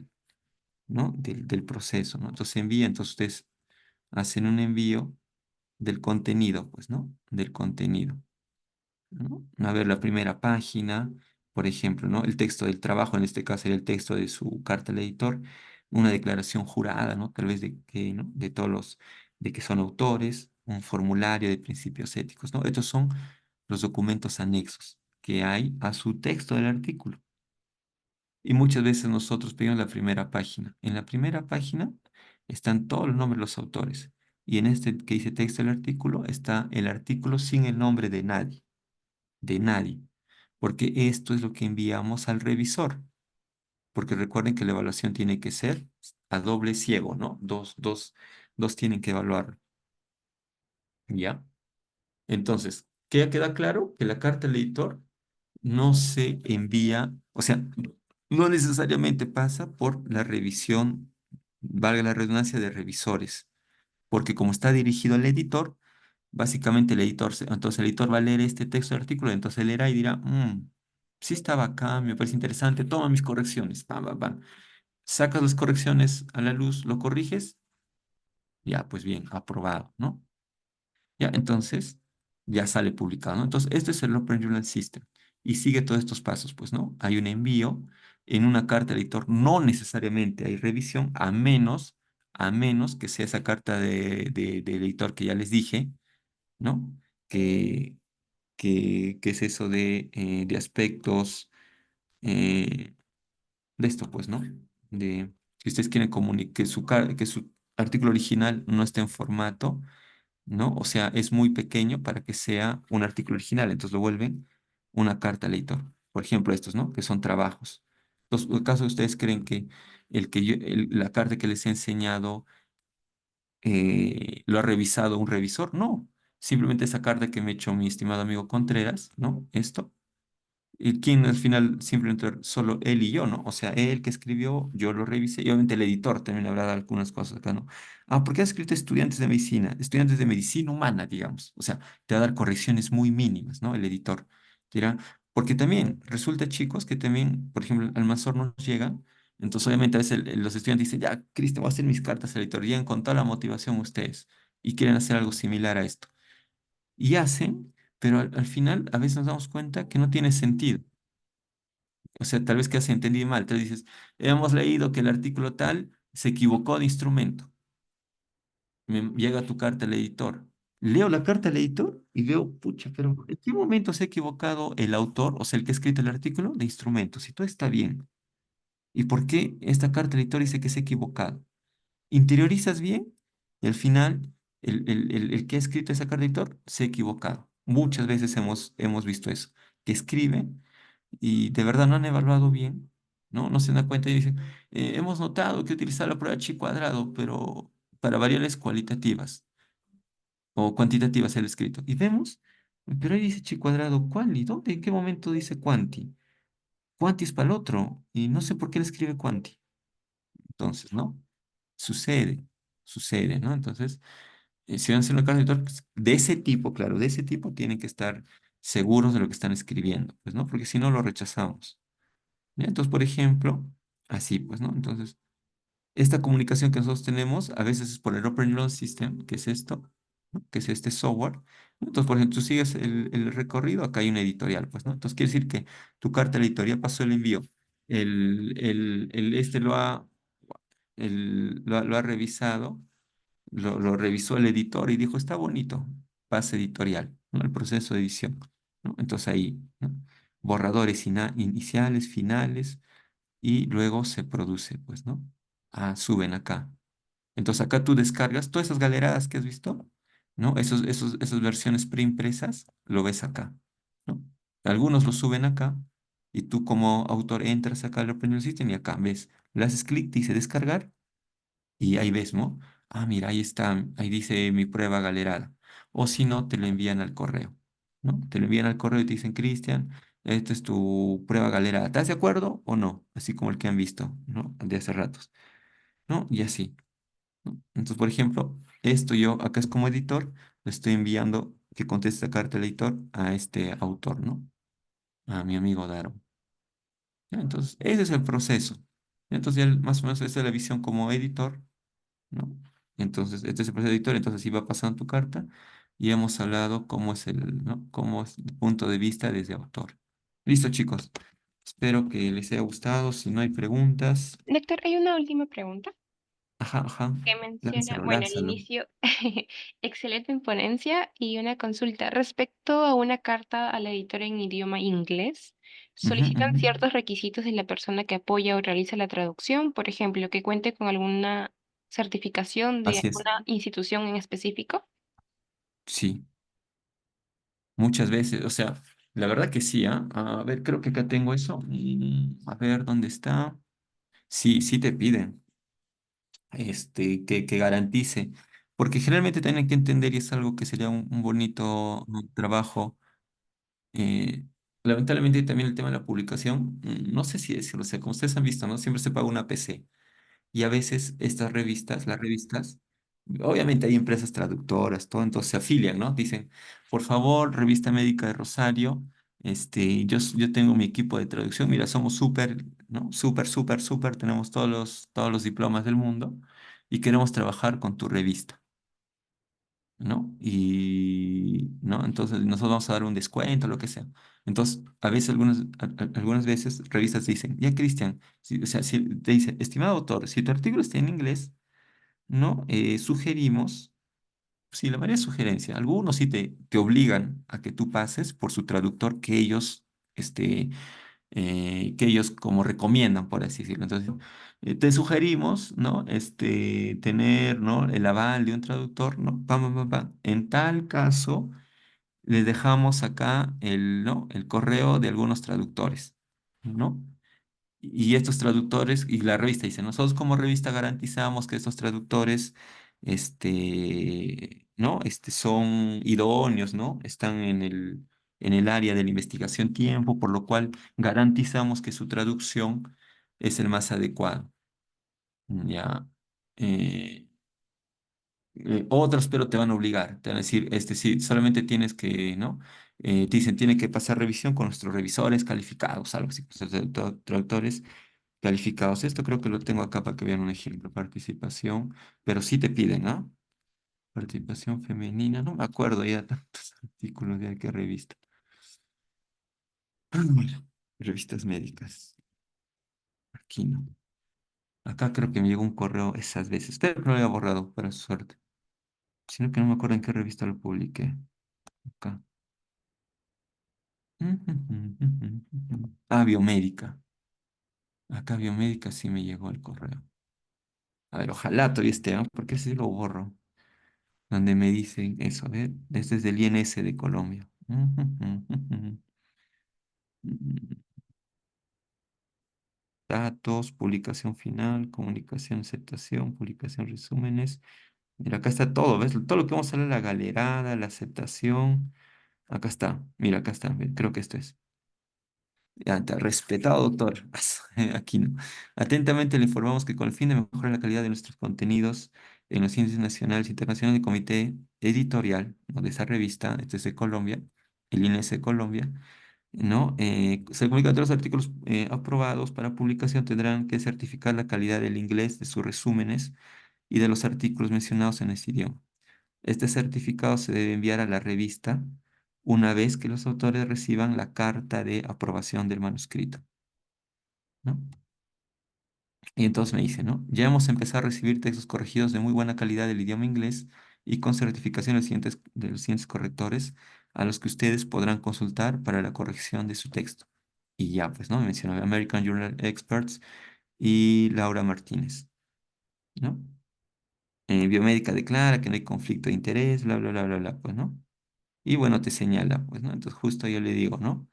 ¿no? Del proceso, ¿no? Entonces envía, entonces ustedes hacen un envío del contenido, pues, ¿no? Del contenido, ¿no? A ver, la primera página, por ejemplo, ¿no? El texto del trabajo, en este caso sería el texto de su carta al editor, una declaración jurada, ¿no? Tal vez de que, ¿no? De todos de que son autores, un formulario de principios éticos, ¿no? Estos son los documentos anexos que hay a su texto del artículo. Y muchas veces nosotros pedimos la primera página. En la primera página están todos los nombres de los autores. Y en este que dice texto del artículo está el artículo sin el nombre de nadie, de nadie. Porque esto es lo que enviamos al revisor. Porque recuerden que la evaluación tiene que ser a doble ciego, ¿no? Dos tienen que evaluar. ¿Ya? Entonces, queda claro que la carta al editor no se envía, o sea, no necesariamente pasa por la revisión, valga la redundancia, de revisores, porque como está dirigido al editor, básicamente el editor, entonces el editor va a leer este texto de artículo, entonces él leerá y dirá, sí estaba acá, me parece interesante, toma mis correcciones, pam, pam, pam. Sacas las correcciones a la luz, lo corriges, ya, pues bien, aprobado, ¿no? Ya, entonces ya sale publicado, ¿no? Entonces, este es el Open Journal System y sigue todos estos pasos, pues, ¿no? Hay un envío en una carta al editor, no necesariamente hay revisión, a menos que sea esa carta del editor que ya les dije, ¿no? Que, que es eso de aspectos de esto, pues, ¿no? De que ustedes quieren comunicar que su artículo original no esté en formato, ¿no? O sea, es muy pequeño para que sea un artículo original, entonces lo vuelven una carta al editor. Por ejemplo, estos, ¿no? Que son trabajos. Entonces, ¿en caso ustedes creen que la carta que les he enseñado lo ha revisado un revisor? No, simplemente esa carta que me echó mi estimado amigo Contreras, ¿no? Esto y quien al final simplemente solo él y yo, ¿no? O sea, él que escribió, yo lo revisé y obviamente el editor también habrá dado algunas cosas acá, ¿no? Ah, ¿por qué has escrito estudiantes de medicina? Estudiantes de medicina humana, digamos. O sea, te va a dar correcciones muy mínimas, ¿no? El editor. Dirá, porque también resulta, chicos, que también, por ejemplo, al Mazor nos llega, entonces obviamente a veces los estudiantes dicen, ya, Cristian, voy a hacer mis cartas al editor, llegan con toda la motivación ustedes y quieren hacer algo similar a esto. Y hacen, pero al final a veces nos damos cuenta que no tiene sentido. O sea, tal vez que has entendido mal. Entonces dices, hemos leído que el artículo tal se equivocó de instrumento. Me llega tu carta al editor. Leo la carta al editor y veo, pucha, pero ¿en qué momento se ha equivocado el autor, o sea, el que ha escrito el artículo, de instrumento? Si todo está bien. ¿Y por qué esta carta al editor dice que se ha equivocado? Interiorizas bien y al final el que ha escrito esa carta al editor se ha equivocado. Muchas veces hemos visto eso, que escribe y de verdad no han evaluado bien, ¿no? No se dan cuenta y dicen, hemos notado que utilizar la prueba chi cuadrado, pero para variables cualitativas o cuantitativas el escrito. Y vemos, pero ahí dice chi cuadrado, ¿cuál? ¿Y dónde? ¿En qué momento dice cuanti? Cuanti es para el otro y no sé por qué le escribe cuanti. Entonces, ¿no? Sucede, sucede, ¿no? Entonces, si van a hacer una carta de editor pues, de ese tipo, claro, de ese tipo, tienen que estar seguros de lo que están escribiendo, pues, ¿no? Porque si no, lo rechazamos. ¿Ya? Entonces, por ejemplo, así pues, ¿no? Entonces, esta comunicación que nosotros tenemos a veces es por el Open Neuron System, que es esto, ¿no? Que es este software. Entonces, por ejemplo, tú sigues el recorrido, acá hay un editorial, pues, ¿no? Entonces, quiere decir que tu carta de editorial pasó el envío. Este lo ha revisado, lo revisó el editor y dijo, está bonito, pase editorial, ¿no? El proceso de edición, ¿no? Entonces ahí, ¿no? Borradores iniciales, finales y luego se produce, pues, ¿no? Ah, suben acá. Entonces acá tú descargas todas esas galeradas que has visto, ¿no? Esas versiones preimpresas lo ves acá, ¿no? Algunos lo suben acá y tú como autor entras acá al Open System y acá ves, le haces clic, dice descargar y ahí ves, ¿no? Ah, mira, ahí está, ahí dice mi prueba galerada. O si no, te lo envían al correo, ¿no? Te lo envían al correo y te dicen, Cristian, esta es tu prueba galerada. ¿Estás de acuerdo o no? Así como el que han visto, ¿no? De hace ratos, ¿no? Y así, ¿no? Entonces, por ejemplo, esto yo acá es como editor, le estoy enviando que conteste esta carta al editor a este autor, ¿no? A mi amigo Daro. ¿Ya? Entonces, ese es el proceso. Entonces, ya más o menos esa es la visión como editor, ¿no? Entonces, este es el proceso de editor, entonces iba pasando tu carta y hemos hablado cómo es ¿no? Cómo es el punto de vista desde autor. Listo, chicos. Espero que les haya gustado. Si no hay preguntas, Doctor, hay una última pregunta ajá, ajá, que menciona, lánzalo, bueno, al lánzalo. inicio, excelente en ponencia y una consulta. Respecto a una carta a la editora en idioma inglés, Ujú, solicitan ujú. ciertos requisitos de la persona que apoya o realiza la traducción, por ejemplo, que cuente con alguna certificación de Así es. alguna institución en específico. Sí, muchas veces. O sea, la verdad que sí, ¿ah? A ver, creo que acá tengo eso. A ver, ¿dónde está? Sí, sí te piden. Que garantice, porque generalmente tienen que entender y es algo que sería un bonito trabajo. eh, Lamentablemente también el tema de la publicación, no sé si decirlo, o sea, como ustedes han visto, ¿no? Siempre se paga una PC y a veces estas revistas, las revistas, obviamente hay empresas traductoras, todo, entonces se afilian, ¿no? Dicen, por favor, Revista Médica de Rosario, yo tengo mi equipo de traducción, mira, somos súper, ¿no? Súper, súper, súper, tenemos todos los diplomas del mundo y queremos trabajar con tu revista, ¿no? Y, ¿no? Entonces nosotros vamos a dar un descuento, lo que sea. Entonces, a veces, algunas veces, revistas dicen, ya, Cristian, o sea, si te dice, estimado autor, si tu artículo está en inglés, ¿no? Sugerimos, sí, la mayoría es sugerencia. Algunos sí te obligan a que tú pases por su traductor este, que ellos como recomiendan, por así decirlo. Entonces, te sugerimos, ¿no? Tener, ¿no? El aval de un traductor, ¿no? Pam, pam, pam, pam. En tal caso, les dejamos acá ¿no? El correo de algunos traductores, ¿no? Y estos traductores, y la revista dice, nosotros como revista garantizamos que estos traductores, ¿no? Son idóneos, ¿no? Están en el área de la investigación tiempo, por lo cual garantizamos que su traducción es el más adecuado. Ya. Eh, Otros, pero te van a obligar, te van a decir, sí, solamente tienes que, ¿no? Te dicen, tiene que pasar revisión con nuestros revisores calificados, algo así, con nuestros traductores calificados. Esto creo que lo tengo acá para que vean un ejemplo. Participación, pero sí te piden, ¿ah? Participación femenina, no me acuerdo ya tantos artículos de qué revista. Mira, revistas médicas. Aquí no. Acá creo que me llegó un correo esas veces. Espero que no lo haya borrado, para su suerte. Sino que no me acuerdo en qué revista lo publiqué. Acá. Ah, biomédica. Acá biomédica sí me llegó el correo. A ver, ojalá todavía esté, ¿ah? Porque si lo borro. Donde me dicen eso, a ver, este es del INS de Colombia. Datos, publicación final, comunicación, aceptación, publicación, resúmenes. Mira, acá está todo, ¿ves? Todo lo que vamos a hablar, la galerada, la aceptación. Acá está, mira, acá está, creo que esto es. Ya está, respetado doctor. Aquí no. Atentamente le informamos que con el fin de mejorar la calidad de nuestros contenidos en los índices nacionales e internacionales del comité editorial, ¿no? De esa revista, este es de Colombia, el INS de Colombia, ¿no? Se comunica que los artículos aprobados para publicación tendrán que certificar la calidad del inglés de sus resúmenes y de los artículos mencionados en ese idioma. Este certificado se debe enviar a la revista una vez que los autores reciban la carta de aprobación del manuscrito, ¿no? Y entonces me dice, ¿no? Ya hemos empezado a recibir textos corregidos de muy buena calidad del idioma inglés y con certificación de los siguientes correctores a los que ustedes podrán consultar para la corrección de su texto. Y ya, pues, ¿no? Me menciona American Journal Experts y Laura Martínez, ¿no? biomédica declara que no hay conflicto de interés, bla, bla, bla, bla, bla, pues, ¿no? Y bueno, te señala, pues, ¿no? Entonces justo yo le digo, ¿no?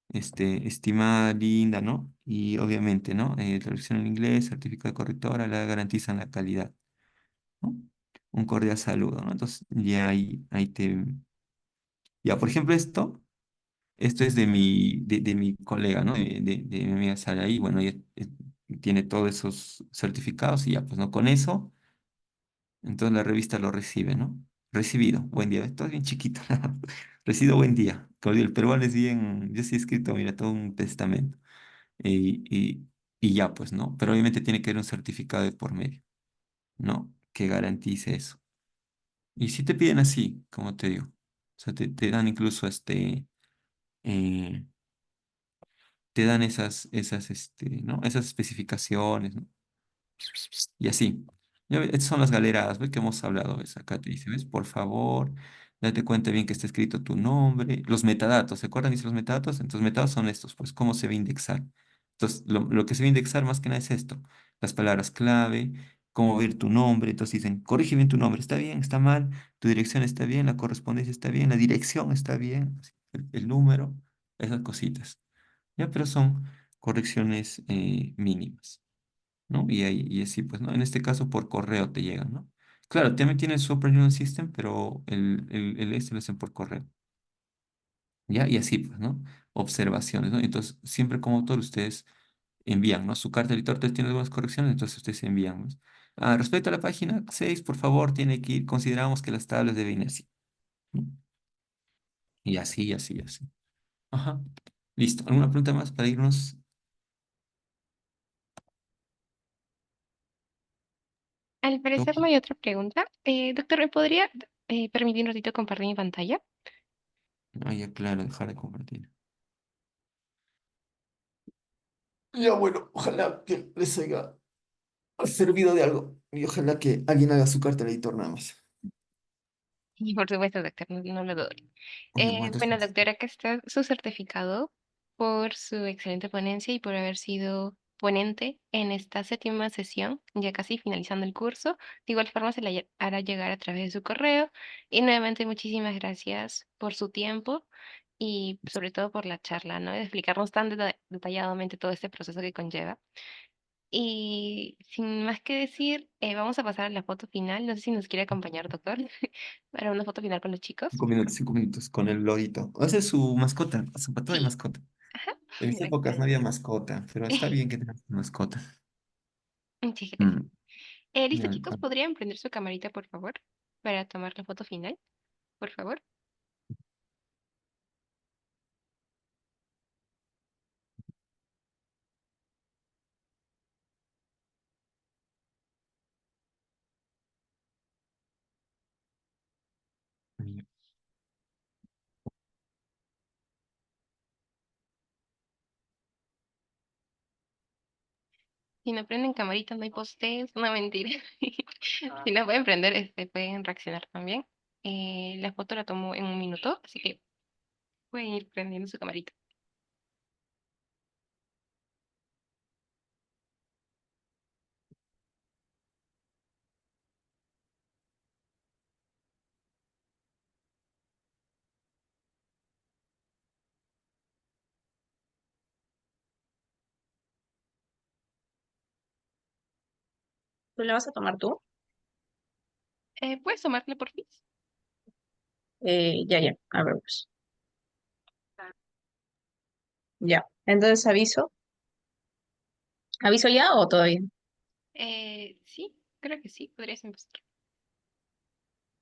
Estimada Linda, ¿no? Y obviamente, ¿no? Traducción en inglés, certificado de correctora, la garantizan la calidad, ¿no? Un cordial saludo, ¿no? Entonces ya ahí te... Ya, por ejemplo, esto es de mi colega, ¿no? De mi amiga Sara y bueno, ella tiene todos esos certificados y ya, pues, ¿no? Con eso, entonces la revista lo recibe, ¿no? Recibido, buen día. Esto es bien chiquito. Recibido, buen día. Como digo, el peruano es bien, yo sí he escrito, mira, todo un testamento. Y, y, y ya, pues, ¿no? Pero obviamente tiene que haber un certificado de por medio, ¿no? Que garantice eso. Y si te piden así, como te digo. O sea, te dan incluso eh, te dan ¿no? Esas especificaciones, ¿no? Y así. Ya ves, estas son las galeradas, ¿ves? Que hemos hablado, ¿ves? Acá te dice, ¿ves? Por favor, date cuenta bien que está escrito tu nombre. Los metadatos, ¿se acuerdan? Dice los metadatos. Entonces, metadatos son estos, pues, ¿cómo se va a indexar? Entonces, lo que se va a indexar más que nada es esto. Las palabras clave, cómo ver tu nombre. Entonces dicen, corrige bien tu nombre, ¿está bien? ¿Está mal? Tu dirección está bien, la correspondencia está bien, la dirección está bien, así, el número, esas cositas. Ya, pero son correcciones mínimas, ¿no? Y así, pues, ¿no? En este caso por correo te llegan, ¿no? Claro, también tiene su operating system, pero lo hacen por correo, ¿ya? Y así, pues, ¿no? Observaciones, ¿no? Entonces, siempre como autor ustedes envían, ¿no? Su carta de editor tiene algunas correcciones, entonces ustedes envían, ¿no? Ah, respecto a la página 6 por favor, tiene que ir, consideramos que las tablas deben ir así, ¿no? Y así, así, así. Ajá. Listo. ¿Alguna pregunta más para irnos? Al parecer no Toki. hay otra pregunta. Doctor, ¿me podría permitir un ratito compartir mi pantalla? Ah, ya, claro, dejar de compartir. Ya, bueno, ojalá que les haya servido de algo y ojalá que alguien haga su carta de editor nada más. Y por supuesto, doctor, no lo dudo. Oye, ¿cuántos? Bueno, doctora, acá está su certificado por su excelente ponencia y por haber sido ponente en esta séptima sesión, ya casi finalizando el curso. De igual forma se le hará llegar a través de su correo. Y nuevamente muchísimas gracias por su tiempo y sobre todo por la charla, ¿no? De explicarnos tan detalladamente todo este proceso que conlleva. Y sin más que decir, vamos a pasar a la foto final. No sé si nos quiere acompañar, doctor, para una foto final con los chicos. 5 minutos con el lorito. Hace su mascota, su pato de Sí, mascota. ajá. En mis épocas no había mascota, pero está bien que tengas mascota. Muchas gracias. Mm, Listo, ya, chicos, ¿podrían prender su camarita, por favor, para tomar la foto final? Por favor. ya. Si no prenden camarita, no hay postes. No, mentira. Si no pueden prender, pueden reaccionar también. La foto la tomo en un minuto, así que pueden ir prendiendo su camarita. ¿Tú le vas a tomar tú? ¿Puedes tomarle por fin? Ya, ya. A ver, pues. Ya. Entonces aviso. ¿Aviso ya o todavía? Sí, creo que sí, podrías empezar.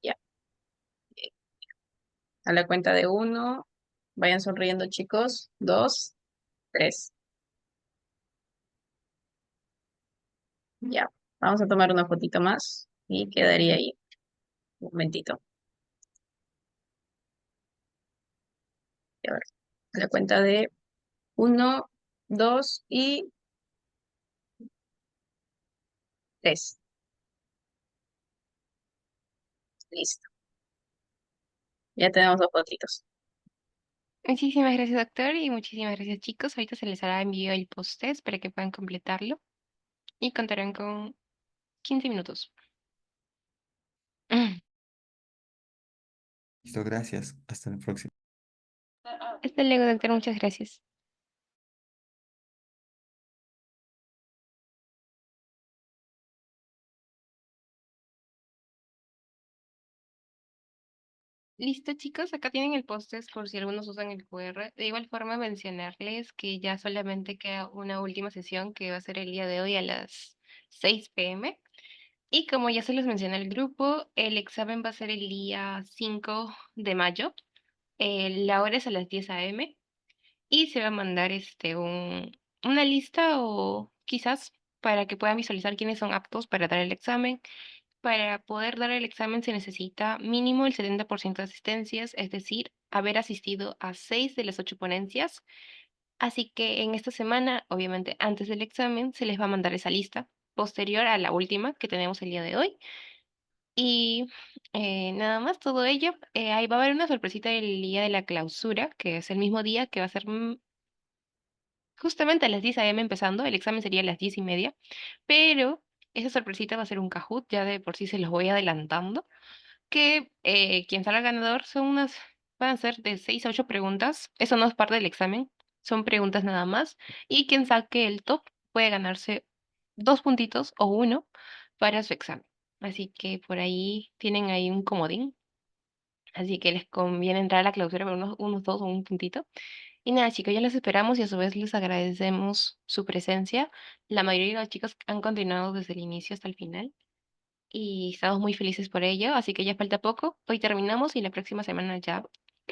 Ya. A la cuenta de uno. Vayan sonriendo, chicos. Dos, tres. Ya. Vamos a tomar una fotito más y quedaría ahí. Un momentito. Y a ver. A la cuenta de uno, dos y tres. Listo. Ya tenemos dos fotitos. Muchísimas gracias, doctor, y muchísimas gracias, chicos. Ahorita se les hará envío el post-test para que puedan completarlo y contarán con 15 minutos. Listo, gracias. Hasta la próxima. Hasta luego, doctor. Muchas gracias. Listo, chicos, acá tienen el póster por si algunos usan el QR. De igual forma, mencionarles que ya solamente queda una última sesión que va a ser el día de hoy a las 6 p.m. Y como ya se los mencioné al grupo, el examen va a ser el día 5 de mayo. La hora es a las 10 a.m. y se va a mandar una lista o quizás para que puedan visualizar quiénes son aptos para dar el examen. Para poder dar el examen se necesita mínimo el 70% de asistencias, es decir, haber asistido a 6 de las 8 ponencias. Así que en esta semana, obviamente antes del examen, se les va a mandar esa lista, posterior a la última que tenemos el día de hoy. Y nada más, todo ello. Ahí va a haber una sorpresita el día de la clausura, que es el mismo día que va a ser justamente a las 10 a.m. empezando. El examen sería a las 10:30, pero esa sorpresita va a ser un Kahoot, ya de por sí se los voy adelantando que quien salga ganador van a ser de 6 a 8 preguntas. Eso no es parte del examen, son preguntas nada más. Y quien saque el top puede ganarse 2 puntitos o uno para su examen. Así que por ahí tienen ahí un comodín. Así que les conviene entrar a la clausura por unos dos o un puntito. Y nada, chicos, ya los esperamos y a su vez les agradecemos su presencia. La mayoría de los chicos han continuado desde el inicio hasta el final y estamos muy felices por ello, así que ya falta poco. Hoy terminamos y la próxima semana ya,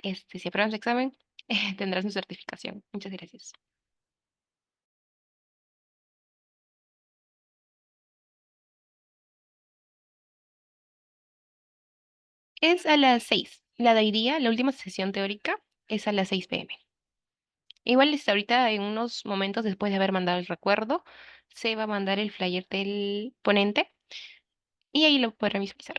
si aprueban su examen, tendrán su certificación. Muchas gracias. Es a las 6. La de hoy día, la última sesión teórica, es a las 6 p.m. Igual ahorita, en unos momentos después de haber mandado el recuerdo, se va a mandar el flyer del ponente y ahí lo podrán visualizar.